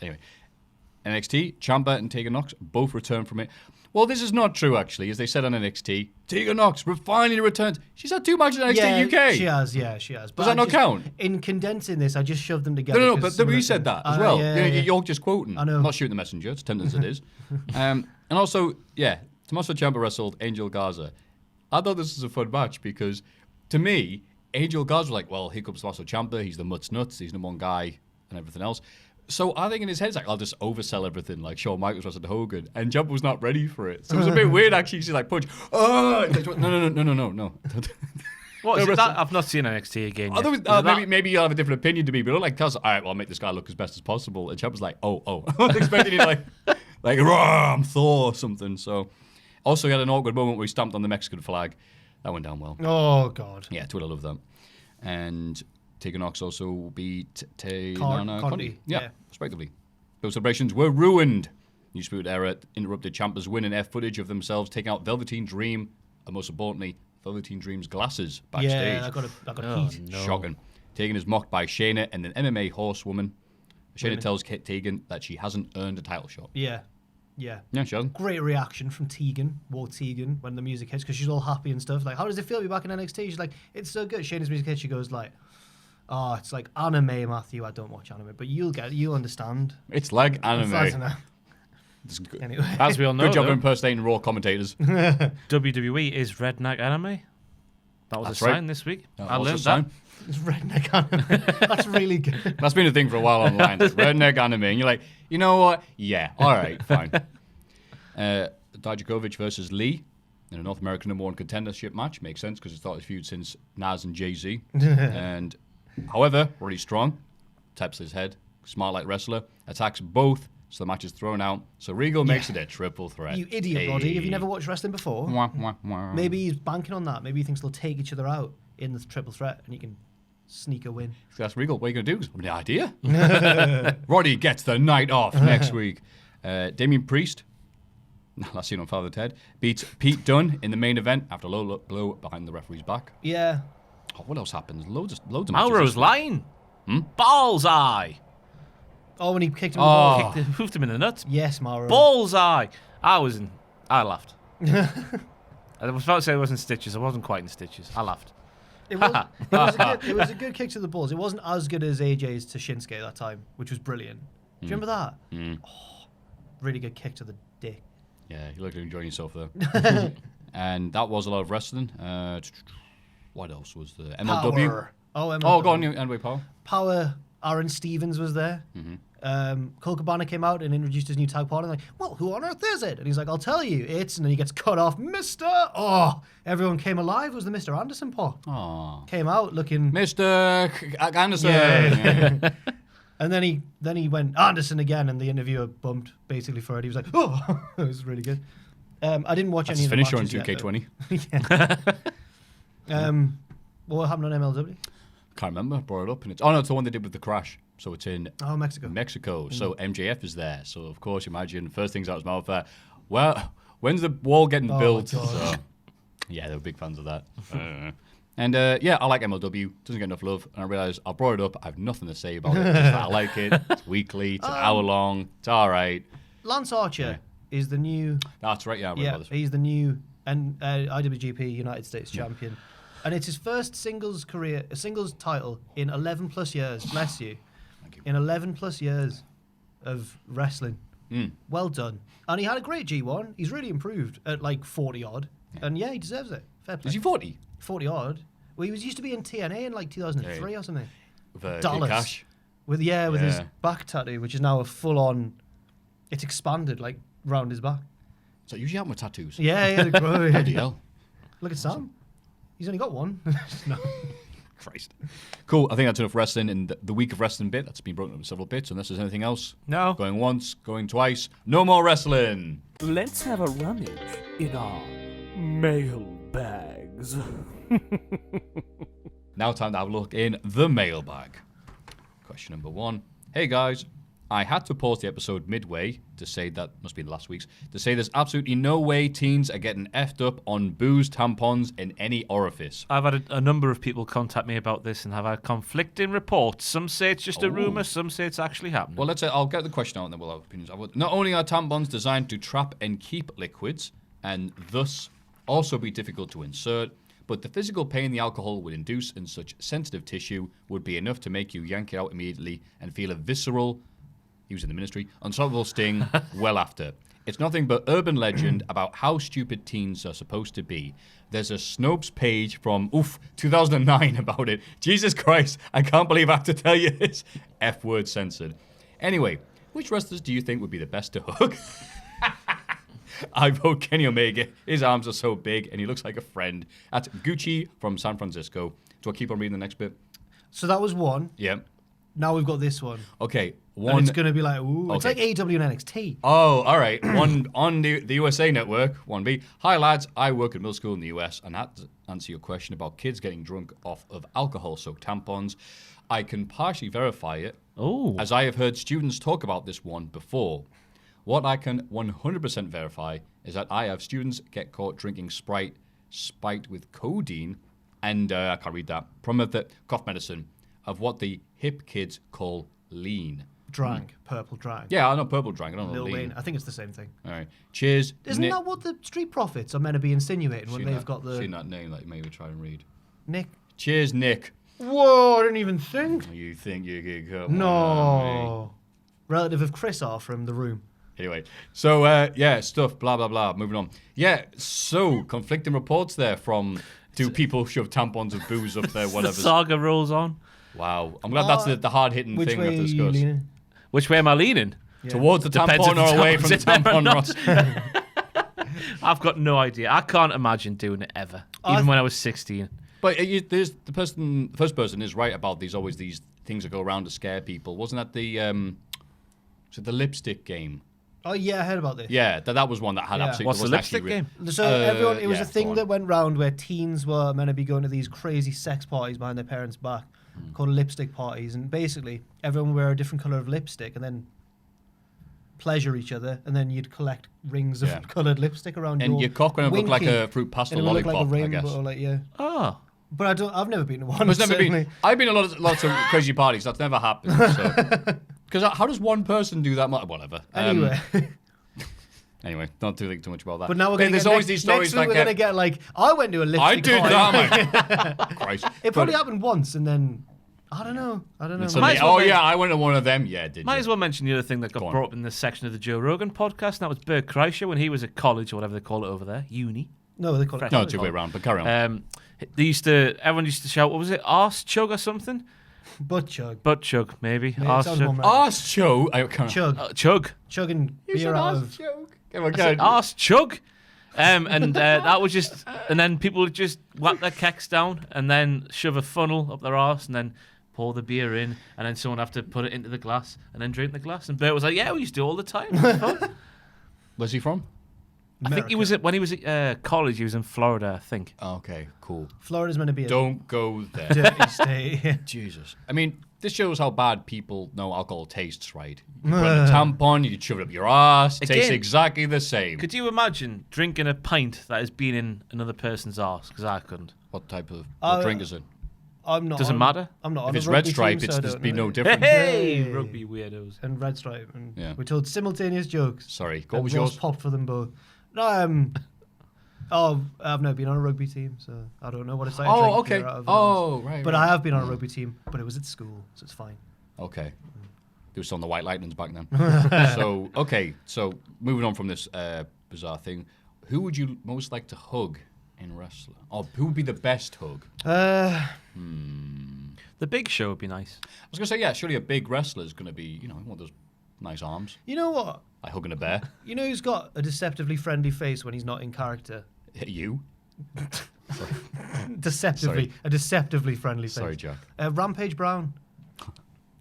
Anyway, NXT, Ciampa and Tegan Nox both returned from it. Well, this is not true, actually, as they said on NXT. Tegan Nox finally returned. She's had 2 matches in NXT UK. She has, she has. But Does that not count? In condensing this, I just shoved them together. No, but we said that as well. You're just quoting. I know. I'm not shooting the messenger. It's tenders it is. And also, Tommaso Ciampa wrestled Angel Garza. I thought this was a fun match because, to me, Angel Garza was like, well, here comes Tommaso Ciampa. He's the Mutts Nuts. He's number one guy and everything else. So I think in his head, it's like, I'll just oversell everything like Shawn Michaels wrestled Hogan. And Ciampa was not ready for it. So it was a bit weird, actually. She's like, punch. Oh! No. What is it that? I've not seen NXT again yet. Maybe you'll have a different opinion to me, but like, all right, well, I'll make this guy look as best as possible. And Ciampa's like, oh. I was expecting you like, raw, I'm Thor or something. So, also he had an awkward moment where he stamped on the Mexican flag. That went down well. Oh, God. Yeah, Twitter loved that. And Tegan Nox also beat Conti. Yeah, respectively. Those celebrations were ruined. Newsboot Era interrupted Ciampa's win and footage of themselves taking out Velveteen Dream, and most importantly, Velveteen Dream's glasses backstage. Yeah, that got heat. No. Shocking. Tegan is mocked by Shayna and an MMA horsewoman. Shayna tells Tegan that she hasn't earned a title shot. Yeah, she hasn't. Great reaction from Tegan, when the music hits, because she's all happy and stuff. Like, how does it feel to be back in NXT? She's like, it's so good. Shayna's music hits, she goes like, Oh, it's like anime, Maffew. I don't watch anime, but you'll understand. It's like anime. Anyway. As we all know, Good job though, impersonating Raw commentators. WWE is redneck anime. That was That's a right. sign this week. That I was a learned sign. that. It's redneck anime. That's really good. That's been a thing for a while online. Redneck anime. And you're like, you know what? Yeah, all right, fine. Dijakovic versus Lee in a North American #1 contendership match. Makes sense because it's started a feud since Nas and Jay-Z. And however, really strong. Taps his head. Smart like wrestler. Attacks both. So the match is thrown out. So Regal makes it a triple threat. You idiot, Roddy. Have you never watched wrestling before? Wah, wah, wah. Maybe he's banking on that. Maybe he thinks they'll take each other out in the triple threat and you can sneak a win. That's Regal. What are you going to do? An idea. Roddy gets the night off next week. Damien Priest, last seen on Father Ted, beats Pete Dunne in the main event after a low blow behind the referee's back. Yeah. Oh, what else happens? Loads of matches. Malro's lying. Bullseye. Oh, when he kicked him in the ball. Hoofed him in the nuts. Yes, Malro. Bullseye. I laughed. I was about to say it wasn't stitches. I wasn't quite in stitches. I laughed. It was a good kick to the balls. It wasn't as good as AJ's to Shinsuke that time, which was brilliant. Do you remember that? Oh, really good kick to the dick. Yeah, you look like enjoying yourself there. And that was a lot of wrestling. What else was there? MLW. Power. Oh, MLW. Oh, go on, anyway, Power. Power. Aaron Stevens was there. Cole Cabana came out and introduced his new tag partner. Like, well, who on earth is it? And he's like, I'll tell you. And then he gets cut off. Mr. Oh, everyone came alive. It was the Mr. Anderson pop. Oh, Came out looking. Mr. Anderson. Yeah. And then he went Anderson again, and the interviewer bumped basically for it. He was like, oh, it was really good. I didn't watch any of the Finisher on matches 2K20. What happened on MLW? Can't remember. Brought it up. And it's the one they did with the crash. So it's in Mexico. So MJF is there. So of course, imagine first things out of his mouth there. Well, when's the wall getting built? So, yeah, they were big fans of that. And I like MLW. Doesn't get enough love. And I realised I brought it up. I have nothing to say about it. Just that I like it. It's weekly. It's an hour long. It's all right. Lance Archer is the new. That's right. Yeah, I read about this. He's the new IWGP United States champion, and it's his first singles title in 11 plus years. Bless you. Thank you. In 11 plus years of wrestling. Well done. And he had a great G1. He's really improved at like 40 odd, and he deserves it. Fair play. Is he 40? 40 odd. Well, he used to be in TNA in like 2003 or something. With Dallas. Cash. With his back tattoo, which is now a full on. It's expanded like round his back. So usually happen with tattoos. Yeah, Bloody hell. Look at Sam. He's only got one. No. Christ. Cool. I think that's enough wrestling in the week of wrestling bit. That's been broken up into several bits. Unless there's anything else. No. Going once, going twice. No more wrestling. Let's have a rummage in our mailbags. Now time to have a look in the mailbag. Question number 1. Hey guys, I had to pause the episode midway to say that, must be last week's, to say there's absolutely no way teens are getting effed up on booze tampons in any orifice. I've had a number of people contact me about this and have had conflicting reports. Some say it's just a rumour, some say it's actually happening. Well, I'll get the question out and then we'll have opinions. Not only are tampons designed to trap and keep liquids, and thus also be difficult to insert, but the physical pain the alcohol would induce in such sensitive tissue would be enough to make you yank it out immediately and feel a visceral, he was in the ministry, unstoppable sting well after. It's nothing but urban legend about how stupid teens are supposed to be. There's a Snopes page from 2009 about it. Jesus Christ, I can't believe I have to tell you this. F word censored. Anyway, which wrestlers do you think would be the best to hook? I vote Kenny Omega. His arms are so big and he looks like a friend. That's Gucci from San Francisco. Do I keep on reading the next bit? So that was one. Yeah. Now we've got this one. Okay. And it's going to be like, ooh. It's like AEW and NXT. Oh, all right. One on the USA Network, 1B. Hi, lads. I work at middle school in the US and had to answer your question about kids getting drunk off of alcohol-soaked tampons. I can partially verify it, as I have heard students talk about this one before. What I can 100% verify is that I have students get caught drinking Sprite spiked with codeine and, I can't read that, from the cough medicine of what the hip kids call lean. Purple drang. Yeah, I know purple drang. I don't know Lil lean. Wayne. I think it's the same thing. All right. Cheers. Isn't that what the Street Profits are meant to be insinuating when they've got the... Seen that name that you maybe try and read. Nick. Cheers, Nick. Whoa, I didn't even think. You think you could cut No. Relative of Chris R from The Room. Anyway, so stuff, blah, blah, blah. Moving on. Yeah, so conflicting reports there from do people shove tampons and booze up there, whatever. The saga rolls on. Wow. I'm glad that's the hard-hitting thing we have to discuss. Which way am I leaning? Yeah. Towards the Depends tampon if or away the from the tamp's in there or tampon, not. Ross? I've got no idea. I can't imagine doing it ever, even when I was 16. But there's the first person is right about always these things that go around to scare people. Wasn't that the lipstick game? Oh yeah, I heard about this. Yeah, that was one that had absolutely. What's the lipstick game? So everyone, it was yeah, a thing that went round where teens were meant to be going to these crazy sex parties behind their parents' back, called lipstick parties, and basically everyone would wear a different color of lipstick and then pleasure each other, and then you'd collect rings of coloured lipstick around and your cock would look like a fruit and pastel it would look lollipop, like a I guess. rainbow, like yeah. Oh. But I've never been to one. I've never certainly. been. I've been to lots of crazy parties. That's never happened. Because how does one person do that much? Whatever. Anyway. Don't think too much about that. But now we're going to there's always these stories next week like we're going to get like, I went to a lipstick I did party. that, mate. Christ. It probably happened once, and then I don't know. Suddenly, I went to one of them. Yeah, did Might you? as well mention the other thing that got brought up in this section of the Joe Rogan podcast, and that was Bert Kreischer when he was at college or whatever they call it over there, uni. No, they call it. No, it's the way around, but carry on. Everyone used to shout, what was it, arse chug or something? Butt chug. Butt chug, maybe. Yeah, Arse it sounds chug. more Arse chug. I can't. Chug. Chug. Chugging beer out of. Come on, I said, arse chug. And that was just, and then people would just whack their kecks down and then shove a funnel up their arse and then pour the beer in, and then someone have to put it into the glass and then drink the glass. And Bert was like, yeah, we used to do it all the time. It was fun. Where's he from? I think he was when he was at college. He was in Florida, I think. Okay, cool. Florida's meant to be a Don't go there. dirty state. Jesus. I mean, this shows how bad people know alcohol tastes, right? You put a tampon, you shove it up your ass, it tastes Again, exactly the same. Could you imagine drinking a pint that has been in another person's arse? Because I couldn't. What type of Uh, drink is it? I'm not. Doesn't matter? I'm not. If on it's a Red rugby Stripe, team, it's so I just don't be know. no different. Hey, Hey. rugby weirdos. And Red Stripe, and Yeah. we told simultaneous jokes. Sorry, what And was Ross yours? popped for them both. No, I've never been on a rugby team, so I don't know what it's like. to Oh, drink okay. beer out of an arse. Right. But right. I have been on a rugby team, but it was at school, so it's fine. Okay. They were still on the White Lightnings back then. So moving on from this bizarre thing, who would you most like to hug in wrestling? Or who would be the best hug? The Big Show would be nice. I was going to say, yeah, surely a big wrestler is going to be, one of those nice arms. You know what? Like hugging a bear. You know who's got a deceptively friendly face when he's not in character? You? Deceptively. Sorry. A deceptively friendly face. Sorry, Jack. Rampage Brown. Do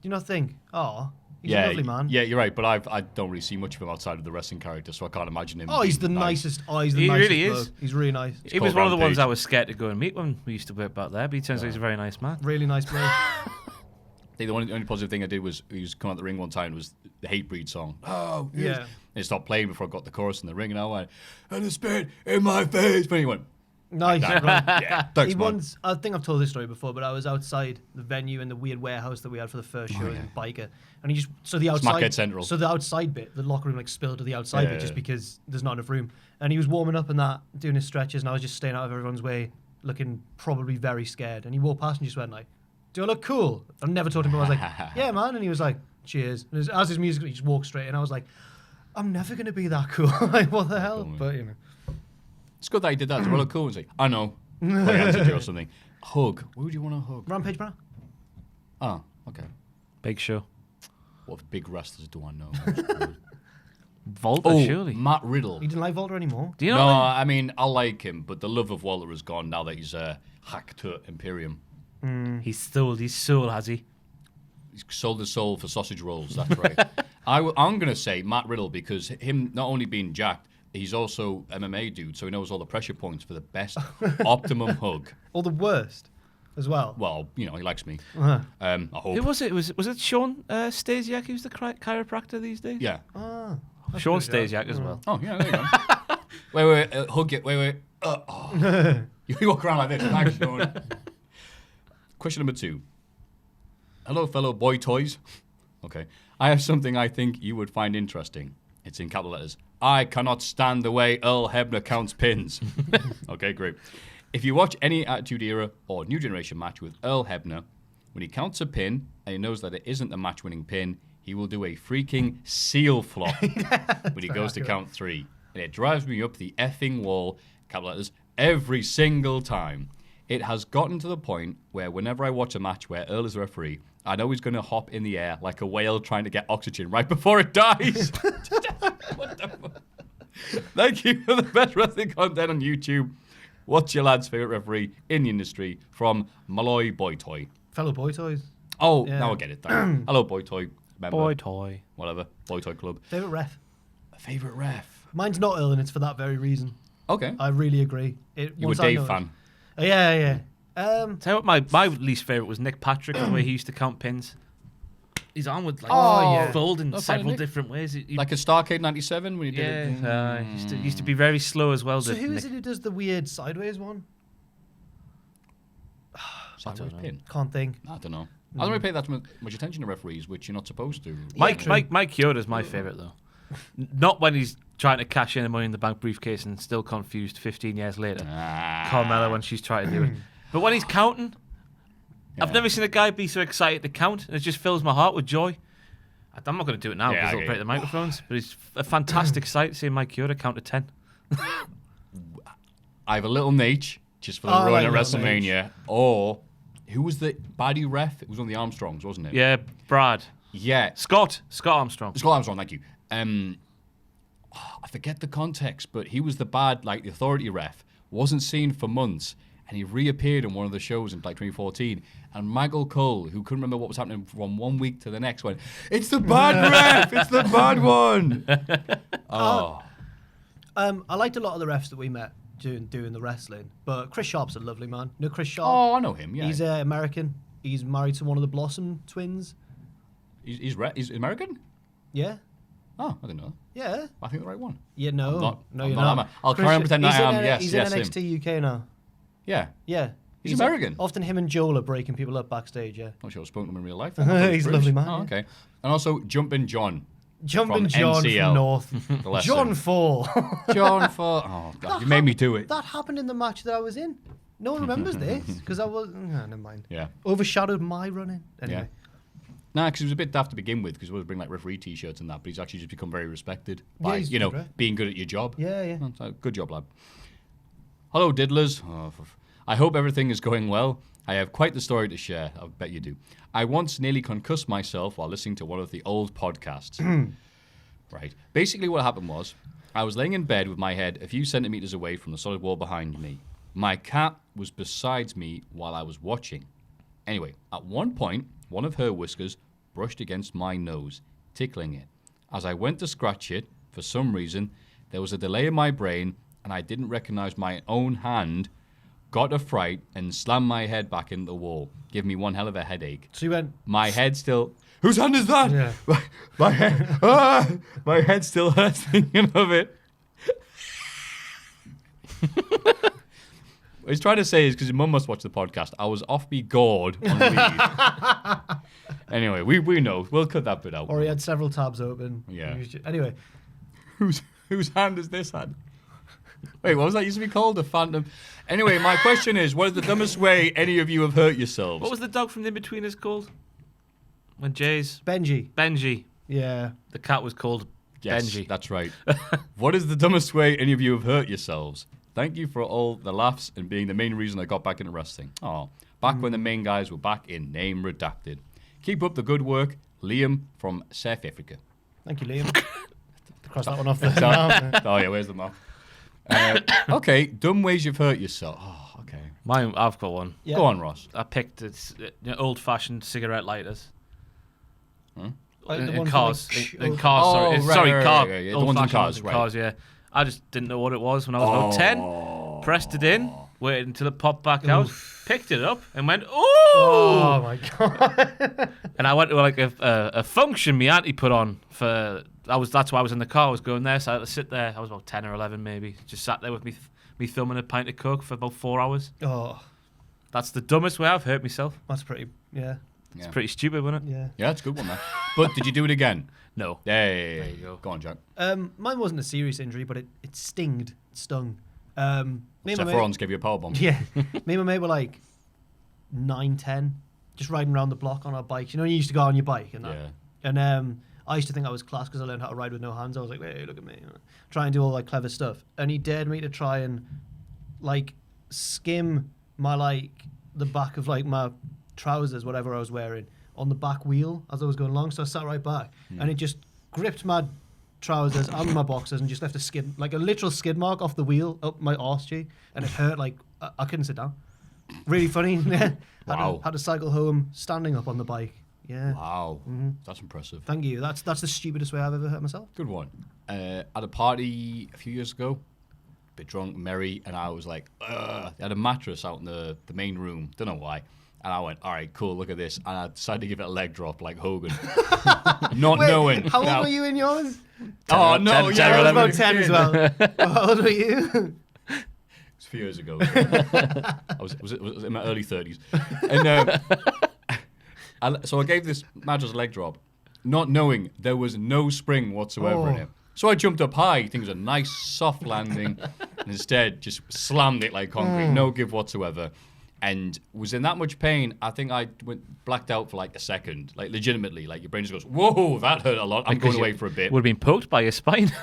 you not think? Oh, he's a lovely man. Yeah, you're right, but I don't really see much of him outside of the wrestling character, so I can't imagine him. Oh, he's the being nice. nicest. Oh, he's the He nicest really bloke. is. He's really nice. He was called one of the ones Rampage. I was scared to go and meet when we used to work back there, but he turns out he's a very nice man. Really nice bloke. I think the only positive thing I did was he was coming out the ring one time was the Hatebreed song. Oh, yes. Yeah. And it stopped playing before I got the chorus in the ring, and I went, and the spit in my face. But he went, Nice. that. Right. yeah, thanks, He man. once, I think I've told this story before, but I was outside the venue in the weird warehouse that we had for the first show in Biker, and he just the outside, Smackhead Central. so the outside bit, the locker room like spilled to the outside bit just because there's not enough room, and he was warming up and that, doing his stretches, and I was just staying out of everyone's way, looking probably very scared, and he walked past and just went like, "Do I look cool?" I never told him. I was like, "Yeah, man," and he was like, "Cheers." And as his music, he just walked straight, and I was like, "I'm never gonna be that cool." Like, what the hell? Cool, But you know, It's good that he did that. It's really cool. And say, I know. Put your hands at you or something. Hug. Who would you want to hug? Rampage Brown. Oh, okay. Big Show. What big wrestlers do I know? Volta, surely. Matt Riddle. He didn't like Volta anymore. Do you No, know? I mean, I like him, but the love of Walter is gone now that he's hacked to Imperium. He's stole his soul, has he? He's sold his soul for sausage rolls, that's right. I'm going to say Matt Riddle because him not only being jacked, he's also MMA dude, so he knows all the pressure points for the best optimum hug. Or the worst, as well. Well, he likes me. Uh-huh. I hope. Who was it? Was it Sean Stasiak who's the chiropractor these days? Yeah. Ah, that's Sean a good Stasiak as well. Oh, yeah, there you go. wait, hug it. Wait. You walk around like this. Thanks, Sean. Question number 2. Hello, fellow boy toys. Okay. I have something I think you would find interesting. It's in capital letters. I cannot stand the way Earl Hebner counts pins. Okay, great. If you watch any Attitude Era or New Generation match with Earl Hebner, when he counts a pin and he knows that it isn't a match-winning pin, he will do a freaking seal flop when he goes to count 3. And it drives me up the effing wall, capital letters, every single time. It has gotten to the point where whenever I watch a match where Earl is the referee, I know he's going to hop in the air like a whale trying to get oxygen right before it dies. What the fuck? Thank you for the best wrestling content on YouTube. What's your lad's favourite referee in the industry? From Malloy Boy Toy. Fellow Boy Toys. Oh, Yeah. now I get it. Thank you. Hello, Boy Toy. Member, Boy toy. whatever. Boy Toy Club. Favourite ref. Favourite ref? Mine's not Earl, and it's for that very reason. Okay. I really agree. You were a Dave fan. Yeah. Tell you what, my least favourite was Nick Patrick, the way he used to count pins. His arm would fold in several different ways. Like a Starcade 97 when he did it? Used to be very slow as well. So who is it who does the weird sideways one? Sideways pin? Can't think. I don't know. I don't really pay that much attention to referees, which you're not supposed to. Mike Chioda's my favourite, though. Not when he's trying to cash in a Money in the Bank briefcase and still confused 15 years later. Carmella when she's trying to do it. But when he's counting, I've never seen a guy be so excited to count, and it just fills my heart with joy. I'm not going to do it now because it'll break the microphones, but it's a fantastic sight seeing Mike Chioda count to 10. I have a little niche just for the run at WrestleMania. Or who was the baddie ref? It was one of the Armstrongs, wasn't it? Yeah, Brad. Yeah. Scott Armstrong. Scott Armstrong, thank you. I forget the context, but he was the bad, like the authority ref. Wasn't seen for months, and he reappeared in one of the shows in like 2014. And Maggle Cole, who couldn't remember what was happening from one week to the next, went, "It's the bad ref! It's the bad one!" I liked a lot of the refs that we met doing the wrestling, but Chris Sharp's a lovely man. You know Chris Sharp? Oh, I know him, yeah. He's American. He's married to one of the Blossom twins. He's American? Yeah. Oh, I didn't know. Yeah. I think the right one. Yeah, no. I'm You're not. not. I'll try and pretend I am. Yes, He's yes, in him. NXT UK now. Yeah. Yeah. He's American? Often him and Joel are breaking people up backstage, yeah. Not sure I've spoken to him in real life. He's a lovely man. Oh, okay. And also Jumpin' John. Jumpin' from John NCL. from North. Bless John him. Fall. John for... Oh, God, you made me do it. That happened in the match that I was in. No one remembers this, because I was... never mind. Yeah. Overshadowed my running. Anyway. Yeah. Nah, because he was a bit daft to begin with, because he was bring like referee t-shirts and that, but he's actually just become very respected by, he's good, right? being good at your job. Yeah. So, good job, lad. Hello, diddlers. I hope everything is going well. I have quite the story to share. I bet you do. I once nearly concussed myself while listening to one of the old podcasts. Right. Basically, what happened was, I was laying in bed with my head a few centimeters away from the solid wall behind me. My cat was beside me while I was watching. Anyway, at one point, one of her whiskers brushed against my nose, tickling it. As I went to scratch it, for some reason, there was a delay in my brain, and I didn't recognize my own hand, got a fright, and slammed my head back into the wall, giving me one hell of a headache. So you went... My head still... Whose hand is that? Yeah. My head... my head still hurts thinking of it. What he's trying to say is, because your mum must watch the podcast, I was off me gourd on leave. Anyway, we know. We'll cut that bit out. Or he had several tabs open. Yeah. Anyway. Whose hand is this hand? Wait, what was that used to be called? A phantom? Anyway, my question is, what is the dumbest way any of you have hurt yourselves? What was the dog from the In-Betweeners called? When Jay's... Benji. Yeah. The cat was called Benji. That's right. What is the dumbest way any of you have hurt yourselves? Thank you for all the laughs and being the main reason I got back into wrestling. Oh, back when the main guys were back in Name Redacted. Keep up the good work. Liam from South Africa. Thank you, Liam. Cross that one off there now. Oh, yeah, where's the map? Okay, dumb ways you've hurt yourself. Oh, okay. I've got one. Yeah. Go on, Ross. I picked old-fashioned cigarette lighters. Like the In ones cars. that, In cars, sorry. right, Sorry, right, car. right, yeah. The ones in cars, right. Cars, yeah. I just didn't know what it was when I was about 10. Pressed it in, waited until it popped back out, picked it up, and went, ooh! Oh, my God. And I went to like a function my auntie put on for... That's why I was in the car. I was going there, so I had to sit there. I was about 10 or 11 maybe. Just sat there with me thumb and a pint of Coke for about 4 hours. Oh, That's the dumbest way I've hurt myself. that's pretty... Yeah. It's pretty stupid, wasn't it? Yeah. Yeah, it's a good one, man. But did you do it again? No. There you go. Go on, Jack. Mine wasn't a serious injury, but it stung. Me and my Seth mate, Rollins gave you a powerbomb. yeah, me and my mate were like 9, 10, just riding around the block on our bikes. You know, you used to go on your bike and that. Yeah. And I used to think I was class because I learned how to ride with no hands. I was like, hey, look at me. Try and do all like clever stuff. And he dared me to try and like skim my like the back of like my trousers, whatever I was wearing, on the back wheel as I was going along. So I sat right back and it just gripped my trousers and my boxers and just left a skid, like a literal skid mark off the wheel up my arse cheek, and it hurt like I couldn't sit down. Really funny. Wow. Had to cycle home standing up on the bike. Yeah. Wow. That's impressive. Thank you. That's the stupidest way I've ever hurt myself. Good one. At a party a few years ago, a bit drunk, merry, and I was like, ugh. They had a mattress out in the main room. Don't know why. And I went, all right, cool, look at this. And I decided to give it a leg drop like Hogan. Not knowing. How old Now- were you in yours? Oh, no. 10, Yeah, I was 11. about 10 as well. How old were you? It's a few years ago. I was in my early 30s. And so I gave this mattress a leg drop, not knowing there was no spring whatsoever in it. So I jumped up high, thinking it was a nice soft landing, and instead just slammed it like concrete, no give whatsoever. And was in that much pain, I think I went blacked out for like a second, like legitimately, like your brain just goes, whoa, that hurt a lot. I'm going away for a bit. Would have been poked by your spine. So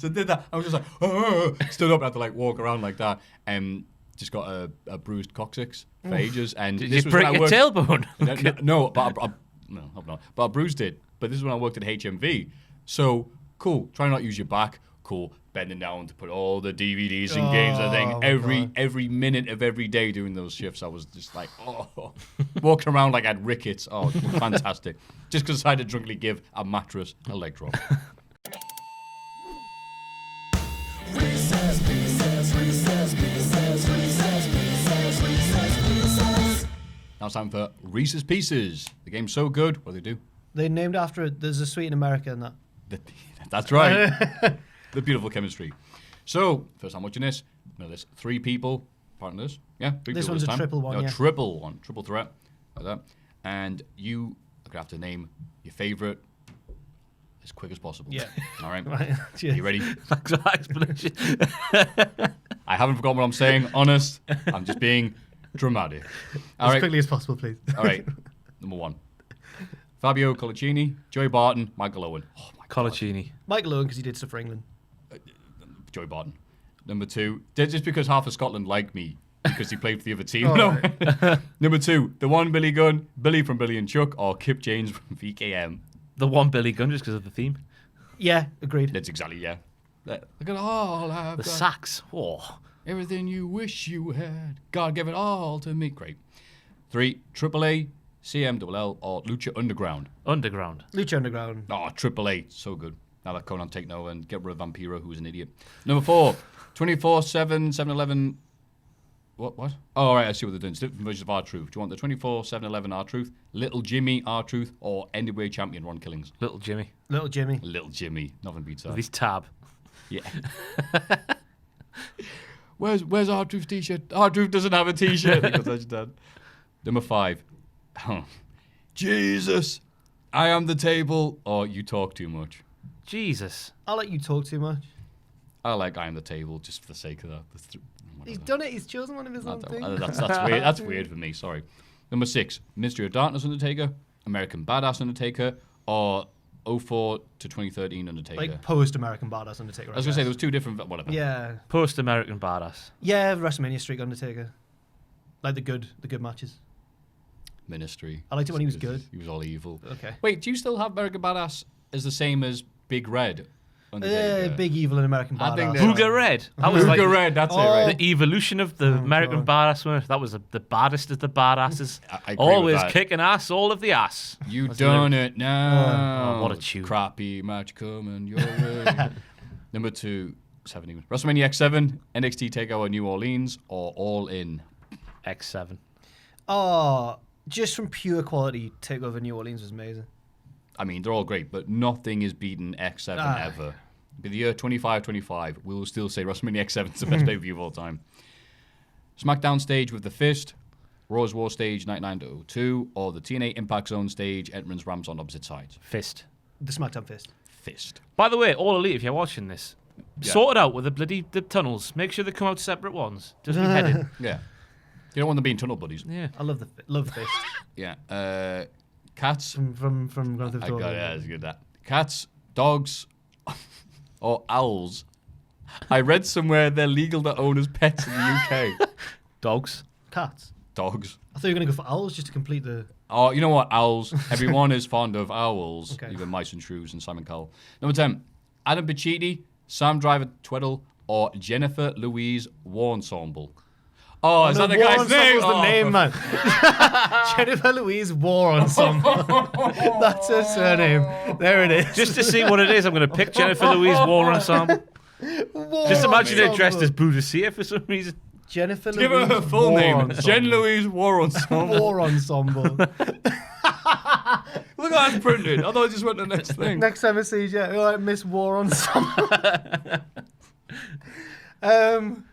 I did that. I was just like, oh, stood up and had to like walk around like that, and just got a bruised coccyx for ages. And Did this you was when break I your worked- tailbone? No, but no, hope not. But I bruised it. But this is when I worked at HMV. So cool. Try not to use your back. Cool. Bending down to put all the DVDs and games. I think every minute of every day doing those shifts, I was just like, oh, walking around like I had rickets. Oh, fantastic. Just because I decided to drunkenly give a mattress a leg drop. Now it's time for Reese's Pieces. The game's so good. What do they do? They named after it. There's a sweet in America and that. That's right. The beautiful chemistry. So, first time watching this, there's 3 people partners. Yeah, 3 This people one's this a time. triple one, No, yeah. triple one. Triple threat. Like that. And you are going to have to name your favourite as quick as possible. Yeah. All right. Right. Are you ready? Thanks for that explanation. I haven't forgotten what I'm saying. Honest. I'm just being dramatic. All As right. quickly as possible, please. All right. Number 1. Fabio Colaccini, Joey Barton, Michael Owen. Oh, my God. Colaccini. Michael Owen, because he did stuff for England. Joey Barton. Number 2, just because half of Scotland like me because he played for the other team. Oh, No. right. Number 2, the one Billy Gunn, Billy from Billy and Chuck, or Kip James from VKM. The one Billy Gunn, just because of the theme. Yeah, agreed. That's exactly, yeah. Look at all I've The got. sax. Oh. Everything you wish you had. God gave it all to me. Great. 3, AAA, CMLL, or Lucha Underground. Underground. Lucha Underground. Oh, AAA, so good. Now that Conan take over and get rid of Vampiro, who's an idiot. Number 4, 24/7, 7-Eleven. What? Oh, all right, I see what they're doing. It's different versions of R-Truth. Do you want the 24/7-Eleven R-Truth, Little Jimmy R-Truth, or NWA champion Ron Killings? Little Jimmy. Little Jimmy. Little Jimmy. Nothing beats that. With his tab. Yeah. Where's R-Truth's t-shirt? R-Truth doesn't have a t-shirt. Because that's dad. Number 5. Jesus, I am the table, or you talk too much. Jesus. I'll let you talk too much. I like I am the table just for the sake of that. He's done it. He's chosen one of his own things. That's weird. That's weird for me. Sorry. Number 6, Mystery of Darkness Undertaker, American Badass Undertaker, or 04 to 2013 Undertaker. Like post-American Badass Undertaker. I was gonna say there was 2 different. Whatever. Yeah. Post-American Badass. Yeah, WrestleMania streak Undertaker. Like the good matches. Ministry. I liked it when he was good. He was all evil. Okay. Wait, do you still have American Badass as the same as Big Red Undertaker? Big evil and American I Badass. think Booger Red. That was like Booger Red. That's it. Right. the evolution of the American Badass one. That was the baddest of the badasses. I agree with Always that. kicking ass, all of the ass. You That's done the it now. Oh, what a tune. Crappy match coming your way. Number 2, 7 even. WrestleMania X7, NXT TakeOver New Orleans, or All In? X7. Oh, just from pure quality, Takeover New Orleans was amazing. I mean, they're all great, but nothing is beaten X7 ever. By the year 2525, we will still say WrestleMania X7 is the best pay-per-view of all time. SmackDown stage with the Fist, Raw's War stage 99 to 02, or the TNA Impact Zone stage, Entrance Ramps on opposite sides. Fist. The SmackDown fist. Fist. By the way, All Elite, if you're watching this, sort it out with the tunnels. Make sure they come out separate ones. Doesn't be heading. Yeah. You don't want them being tunnel buddies. Yeah. I love fist. Yeah. Cats. From Grand Theft Auto. That's good. That cats, dogs, or owls. I read somewhere they're legal to own as pets in the UK. Dogs. Cats. Dogs. I thought you were going to go for owls just to complete the... Oh, you know what? Owls. Everyone is fond of owls. Okay. Even mice and shrews and Simon Cowell. Number 10. Adam Pacitti, Sam Driver Tweddell, or Jennifer Louise War Ensemble. Oh, is that the guy's name? The name, man. Jennifer Louise War Ensemble. That's her surname. There it is. Just to see what it is, I'm going to pick Jennifer Louise War Ensemble. Just imagine her dressed as Boudicca for some reason. Jennifer Give Louise her her full War name. Ensemble. Jen Louise War Ensemble. War Ensemble. Look at that printed. I thought I just went to the next thing. Next time I see you, all right, Miss War Ensemble.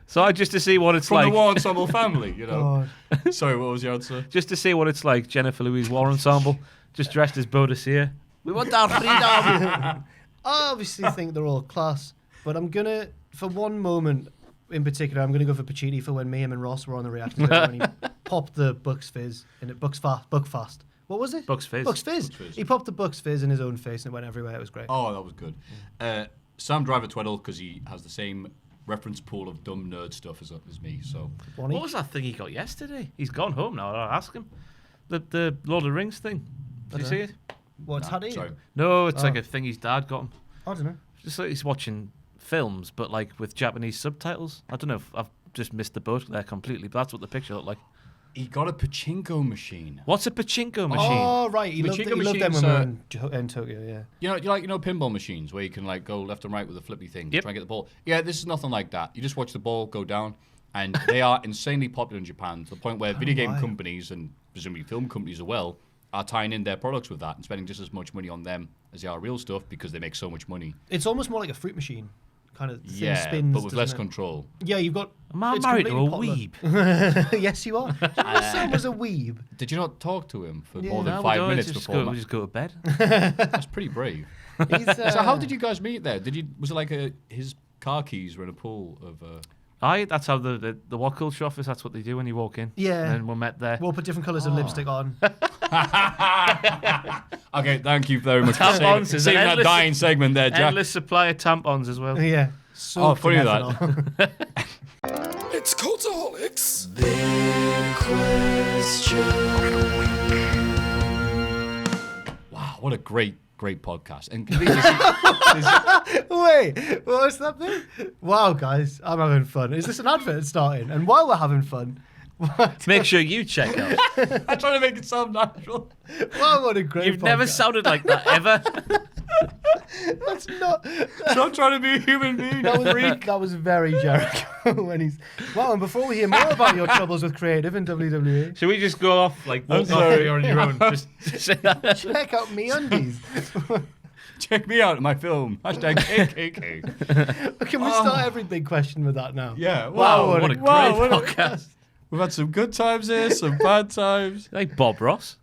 So just to see what it's From like. the War Ensemble family, you know. God. Sorry, what was your answer? Just to see what it's like, Jennifer Louise War Ensemble, just dressed as Boudicca. We want our freedom. I obviously think they're all class, but I'm gonna, for one moment in particular, I'm gonna go for Pacitti for when me, him, and Ross were on the reaction when he popped the Bucks Fizz in it. Buckfast. What was it? Bucks Fizz. Bucks Fizz. Bucks Fizz. He popped the Bucks Fizz in his own face and it went everywhere. It was great. Oh, that was good. Sam Driver Tweddell, because he has the same reference pool of dumb nerd stuff as me. So Bonnie? What was that thing he got yesterday? He's gone home now. I'll ask him. The Lord of the Rings thing. Did you see it? What's had it? sorry. No, it's like a thing his dad got him. I don't know. Just like he's watching films, but like with Japanese subtitles. I don't know if I've just missed the boat there completely, but that's what the picture looked like. He got a pachinko machine. What's a pachinko machine? Oh, right. He loved them when we were in Tokyo, yeah. You know pinball machines where you can like go left and right with a flippy thing to Yep. try and get the ball. Yeah, this is nothing like that. You just watch the ball go down, and they are insanely popular in Japan to the point where video game companies and presumably film companies as well are tying in their products with that and spending just as much money on them as they are real stuff because they make so much money. It's almost more like a fruit machine. Kind of thing Yeah, spins, but with less doesn't it? control. Yeah, you've got... Am I it's married to a completely weeb? Yes, you are. Your son was a weeb. Did you not talk to him for Yeah. more than No, 5 we don't. minutes Just before? we just go to bed. That's pretty brave. He's, So how did you guys meet there? Was it like his car keys were in a pool of? That's how the What Culture office. That's what they do when you walk in. Yeah. And then we're met there. We'll put different colours of lipstick on. Okay, thank you very much for Tampons is saving an that endless- dying segment there, Jack. Endless supply of tampons as well. Yeah. Oh, funny that. It's Cultaholics. Wow, what a great podcast. And Wait, what's that bit? Wow, guys, I'm having fun. Is this an advert starting? And while we're having fun, Make sure you check out. I'm trying to make it sound natural. wow, what a great You've never podcast. sounded like that ever. That's not... Stop trying to be a human being. That was very Jericho when he's... Wow, and before we hear more about your troubles with creative in WWE, Should we just go off like walk off sorry. here on your own? Just say that. check out MeUndies. Check me out in my film. Hashtag KKK. Can we start every big question with that now? Yeah. Wow, what a great what a- podcast. We've had some good times here, some bad times. Like Bob Ross.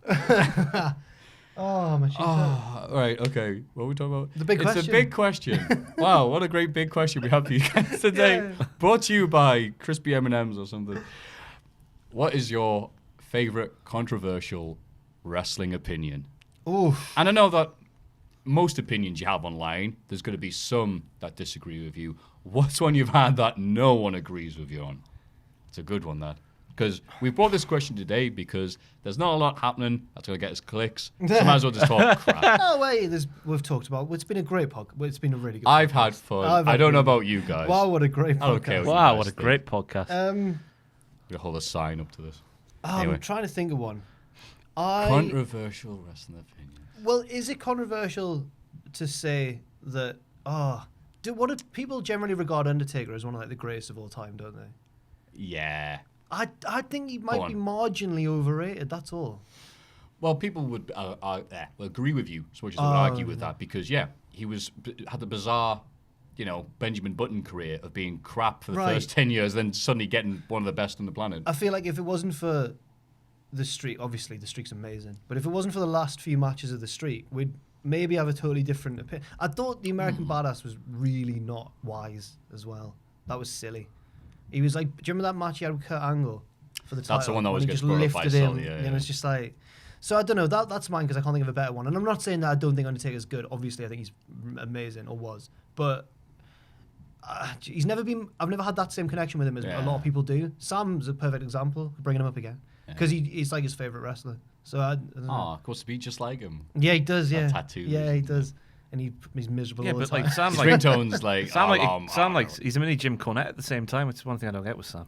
Oh, my cheeks hurt. Oh, right, okay. What are we talking about? The big It's question. a big question. Wow, what a great big question we have for you guys today. Yeah. Brought to you by Crispy M&M's or something. What is your favourite controversial wrestling opinion? Oof. And I know that most opinions you have online, there's going to be some that disagree with you. What's one you've had that no one agrees with you on? It's a good one, that. Because we brought this question today because there's not a lot happening that's going to get us clicks. So might as well just talk crap. No way. We've talked about. It's been a great podcast. It's been a really good. I've podcast. had fun. I've I had don't know fun. about you guys. Wow, what a great podcast. I don't care what Wow, you what guys a great podcast. I'm going to hold a sign up to this. Anyway. I'm trying to think of one. Controversial wrestling opinion. Well, is it controversial to say that? What do people generally regard Undertaker as one of like the greatest of all time? Don't they? Yeah. I think he might be on. marginally overrated. That's all. Well, people would agree with you, so much as they would argue with that, because he had the bizarre, Benjamin Button career of being crap for the first 10 years, then suddenly getting one of the best on the planet. I feel like if it wasn't for the streak, obviously the streak's amazing, but if it wasn't for the last few matches of the streak, we'd maybe have a totally different opinion. I thought the American Badass was really not wise as well. That was silly. He was like, do you remember that match he had with Kurt Angle for the title? That's the one that was he gets just brought up by lifted him. Sully, And it's just like, so I don't know. That's mine because I can't think of a better one. And I'm not saying that I don't think Undertaker's good. Obviously, I think he's amazing or was, but he's never been. I've never had that same connection with him as a lot of people do. Sam's a perfect example. Bringing him up again because he's like his favorite wrestler. So I don't know. of course, to be just like him. Yeah, he does. Yeah, tattoo. Yeah, he does. And he's miserable. Yeah, all the but like time. Sam, His like ringtone's like Sam, like he's a mini Jim Cornette at the same time. It's one thing I don't get with Sam.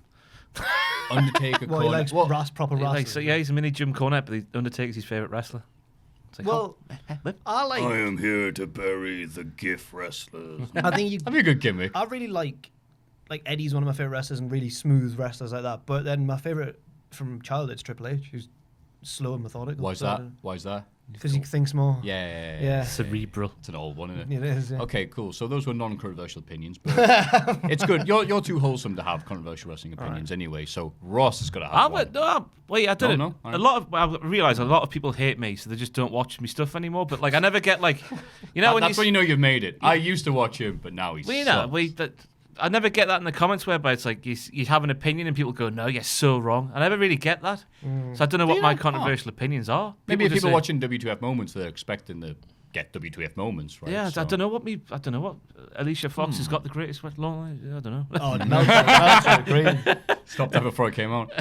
Undertaker. Well, he likes proper wrestling. Like, so yeah, he's a mini Jim Cornette, but the Undertaker's his favorite wrestler. It's like, Well, I like. I am here to bury the GIF wrestlers. I think you. That'd be a good gimmick. I really like Eddie's one of my favorite wrestlers and really smooth wrestlers like that. But then my favorite from childhood's Triple H, who's slow and methodical. Why is that? Why is that? Because he thinks more. Yeah. cerebral. It's an old one, isn't it? It is. Yeah. Okay, cool. So those were non-controversial opinions, but it's good. You're too wholesome to have controversial wrestling opinions anyway. So Ross has got to have one. Wait, I don't know. No? I realise a lot of people hate me, so they just don't watch me stuff anymore. But like, I never get like, you know, That's when you know you've made it. I used to watch him, but now he's. I never get that in the comments whereby it's like you have an opinion and people go, no, you're so wrong. I never really get that. So I don't know what my controversial opinions are. Maybe if just people say, watching WTF moments, they're expecting to get WTF moments, right? Yeah, So- I don't know what Alicia Fox has got the greatest long. I don't know. Oh, the meltdown. Great. Stopped that before it came out.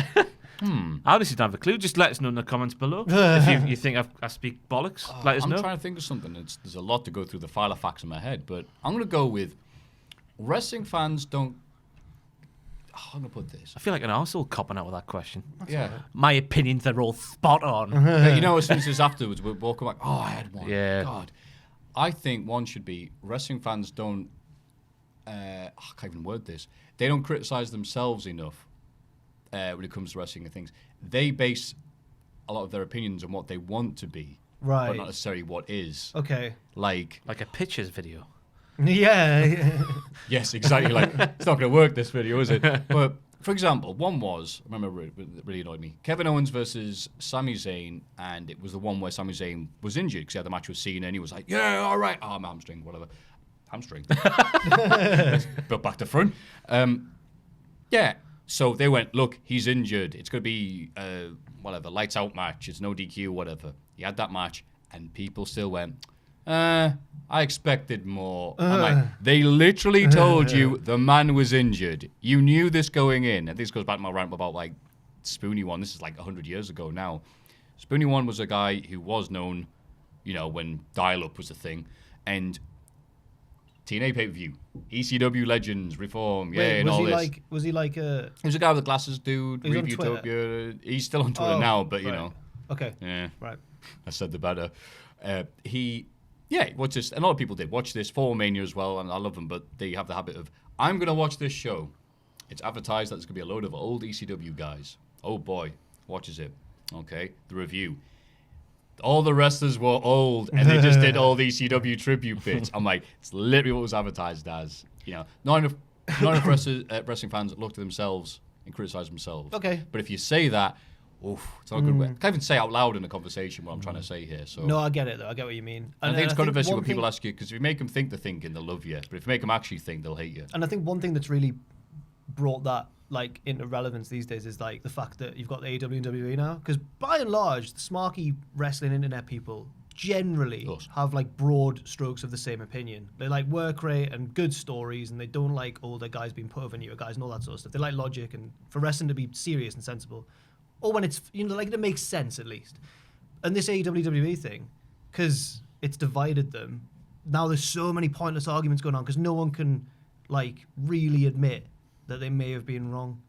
I honestly don't have a clue. Just let us know in the comments below if you think I speak bollocks. Let us I'm know. trying to think of something. There's a lot to go through the file of facts in my head, but I'm going to go with wrestling fans don't. I'm going to put this. I feel like an arsehole copping out with that question. Yeah. My opinions are all spot on. Yeah, you know, as soon as this afterwards, we'll walk back. Oh, I had one. Yeah. God. I think one should be wrestling fans don't. I can't even word this. They don't criticize themselves enough when it comes to wrestling and things. They base a lot of their opinions on what they want to be, Right. but not necessarily what is. Okay. Like Like a pictures video. Yeah. yes, exactly. Like it's not going to work this video, is it? But for example, one was I remember it really annoyed me. Kevin Owens versus Sami Zayn, and it was the one where Sami Zayn was injured because he had the match with Cena, and he was like, "Yeah, all right, my hamstring, whatever, hamstring." But back to front. Yeah. So they went, look, he's injured. It's going to be whatever, lights out match. It's no DQ, whatever. He had that match, and people still went. I expected more. I'm like, they literally told you the man was injured. You knew this going in. And this goes back to my rant about like Spoonie One. This is like 100 years ago now. Spoonie One was a guy who was known, you know, when dial-up was a thing. And TNA pay-per-view, ECW Legends, Reform, and all this. Was he like a? He was a guy with the glasses, dude. He was on Reviewtopia. He's still on Twitter now, but you right. know. Okay. Yeah. Right. I said the better. Watch this. And a lot of people did watch this for Mania as well, and I love them, but they have the habit of, I'm going to watch this show. It's advertised that there's going to be a load of old ECW guys. Oh boy, watches it. Okay, the review. All the wrestlers were old, and they just did all the ECW tribute bits. I'm like, it's literally what was advertised as. You know, not enough wrestling fans look to themselves and criticize themselves. Okay. But if you say that, it's not a good way. I can't even say out loud in a conversation what I'm trying to say here. So No, I get it though. I get what you mean. I think it's controversial when one people thing- ask you, because if you make them think they're thinking, they'll love you. But if you make them actually think, they'll hate you. And I think one thing that's really brought that like into relevance these days is like the fact that you've got the AEW and WWE now. Because by and large, the smarky wrestling internet people generally Us. have like broad strokes of the same opinion. They like work rate and good stories, and they don't like older guys being put over newer guys and all that sort of stuff. They like logic and for wrestling to be serious and sensible. Or when it's, you know, like it makes sense at least. And this AEW WWE thing, because it's divided them, now there's so many pointless arguments going on because no one can like really admit that they may have been wrong,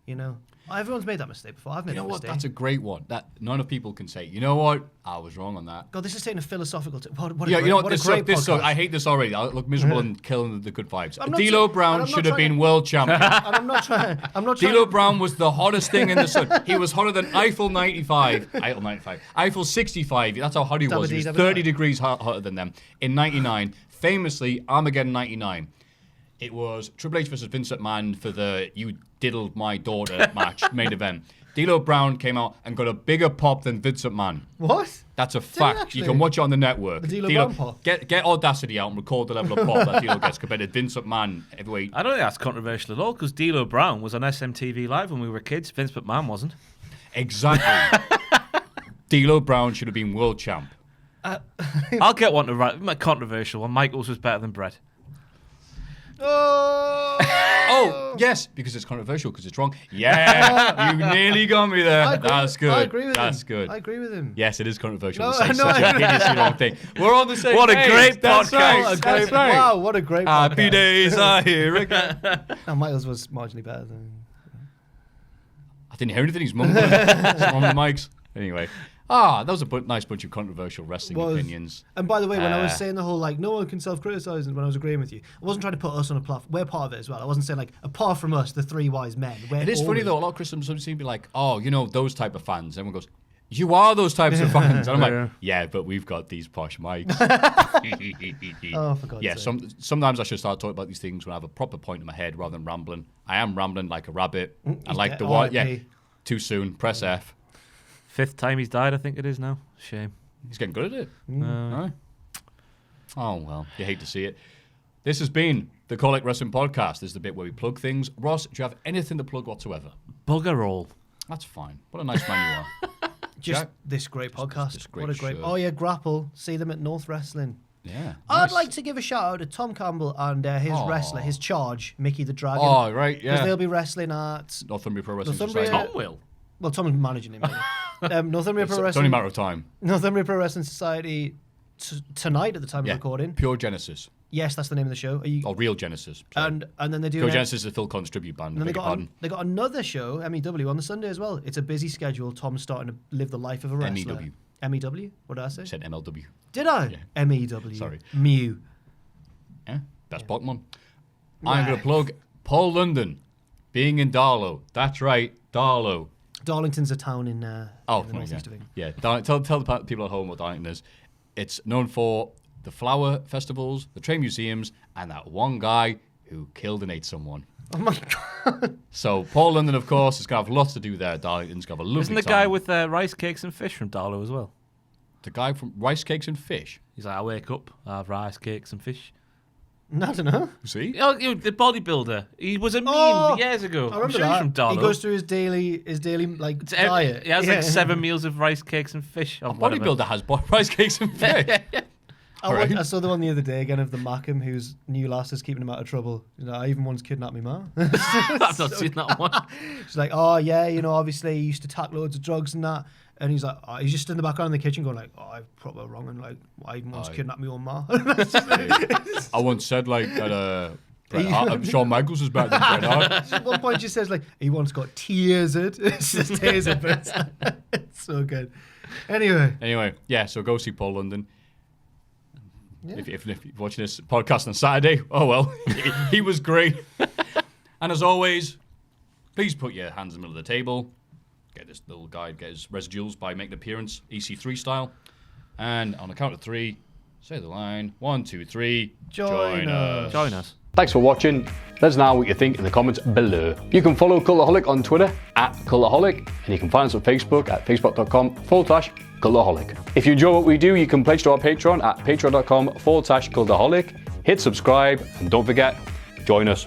you know? Everyone's made that mistake before. I've made You know that what? mistake. That's a great one. That none of people can say, you know what? I was wrong on that. God, this is taking a philosophical... What a Yeah, great, you know what? what a This great sucks. podcast. I hate this already. I look miserable and killing the good vibes. I'm not D'Lo try- Brown and I'm should not have been trying to- world champion. And I'm not trying... D'Lo Brown was the hottest thing in the sun. He was hotter than Eiffel 95. Eiffel 65. That's how hot he was. He was 30 degrees hotter than them. In 99, famously, Armageddon 99. It was Triple H versus Vince McMahon for the You Diddled My Daughter match, main event. D'Lo Brown came out and got a bigger pop than Vince McMahon. What? That's a he fact. actually? You can watch it on the network. The D'Lo Brown pop? Get Audacity out and record the level of pop that D'Lo gets compared to Vince McMahon heavyweight. I don't think that's controversial at all because D'Lo Brown was on SMTV Live when we were kids. Vince McMahon wasn't. Exactly. D'Lo Brown should have been world champ. I'll get one to write. A controversial one. Michaels was better than Brett. Oh, yes, because it's controversial, because it's wrong. Yeah, you nearly got me there. That's good. I agree with him. That's good. I agree with him. Yes, it is controversial. No, to say no, such I a agree. hideously wrong thing. We're on the same What a page. great That's podcast. right. What a That's great, right. wow, what a great Happy podcast. days are here again. No, Michaels was marginally better than... I didn't hear anything. He's mumbling. It's on the mics. Anyway. That was a nice bunch of controversial wrestling opinions. And by the way, when I was saying the whole, like, no one can self-criticize, and when I was agreeing with you, I wasn't trying to put us on a platform. We're part of it as well. I wasn't saying, like, apart from us, the three wise men. It is funny, though. A lot of Christians seem to be like, oh, you know, those type of fans. Everyone goes, you are those types of fans. And I'm like, yeah, but we've got these posh mics. Oh, for God's sake. Sometimes I should start talking about these things when I have a proper point in my head rather than rambling. I am rambling like a rabbit. And like the what? Yeah, too soon. Press F. 5th time he's died, I think it is now. Shame. He's getting good at it. Right. Oh, well, you hate to see it. This has been the Cultaholic Wrestling Podcast. This is the bit where we plug things. Ross, do you have anything to plug whatsoever? Bugger all. That's fine. What a nice man you are. Just Jack? this great podcast. this great What a great... show. Oh, yeah, Grapple. See them at North Wrestling. Yeah. I'd nice. like to give a shout out to Tom Campbell and his wrestler, his charge, Mickey the Dragon. Oh, right, yeah. Because they'll be wrestling at... Northumbria Pro Wrestling Northumbria- Society. Tom will. Well, Tom is managing him. Northumbria Pro It's only Wrestling... a matter of time. Northumbria Pro Wrestling Society tonight at the time Yeah. of recording. Pure Genesis. Yes, that's the name of the show. Are you... Or Real Genesis. Sorry. And then they do... Pure Genesis is a Phil Collins tribute band. And then Beg your pardon. they got another show, MEW, on the Sunday as well. It's a busy schedule. Tom's starting to live the life of a wrestler. MEW. MEW? What did I say? I said MLW. Did I? Yeah. MEW. Sorry. Mew. Yeah, best Pokemon. I'm going to plug Paul London being in Darlow. That's right, Darlow. Darlington's a town in the northeast of England. Yeah. Tell the people at home what Darlington is. It's known for the flower festivals, the train museums, and that one guy who killed and ate someone. Oh my God. So Paul London, of course, is going to have lots to do there. Darlington's going to have a lovely Isn't the time. guy with rice cakes and fish from Darlow as well? The guy from Rice Cakes and Fish? He's like, I wake up, I have rice cakes and fish. I don't know. See? You know, the bodybuilder. He was a meme years ago. I remember I'm sure that. he's from Darlow. He goes through his daily like diet. He has like 7 meals of rice cakes and fish. A bodybuilder has rice cakes and fish. I saw the one the other day again of the Mackham whose new lass is keeping him out of trouble. You know, I even once kidnapped me ma. I've not seen that one. She's like, oh yeah, you know, obviously he used to tack loads of drugs and that. And he's like, he's just in the background in the kitchen going like, oh, I've proper wrong and like, I even once kidnapped me own ma. I once said like that Bret Hart, Shawn Michaels was better than Bret Hart. At one point she says like, he once got tasered. It's just tasered, but it's so good. Anyway, yeah, so go see Paul London. Yeah. If you're watching this podcast on Saturday, oh well, he was great. And as always, please put your hands in the middle of the table. Get this little guy, get his residuals by making an appearance, EC3 style. And on the count of 3, say the line. 1, 2, 3. Join us. Join us. Thanks for watching. Let us know what you think in the comments below. You can follow Cultaholic on Twitter @Cultaholic, and you can find us on Facebook at facebook.com/Cultaholic. If you enjoy what we do, you can pledge to our Patreon at patreon.com/Cultaholic. Hit subscribe, and don't forget, join us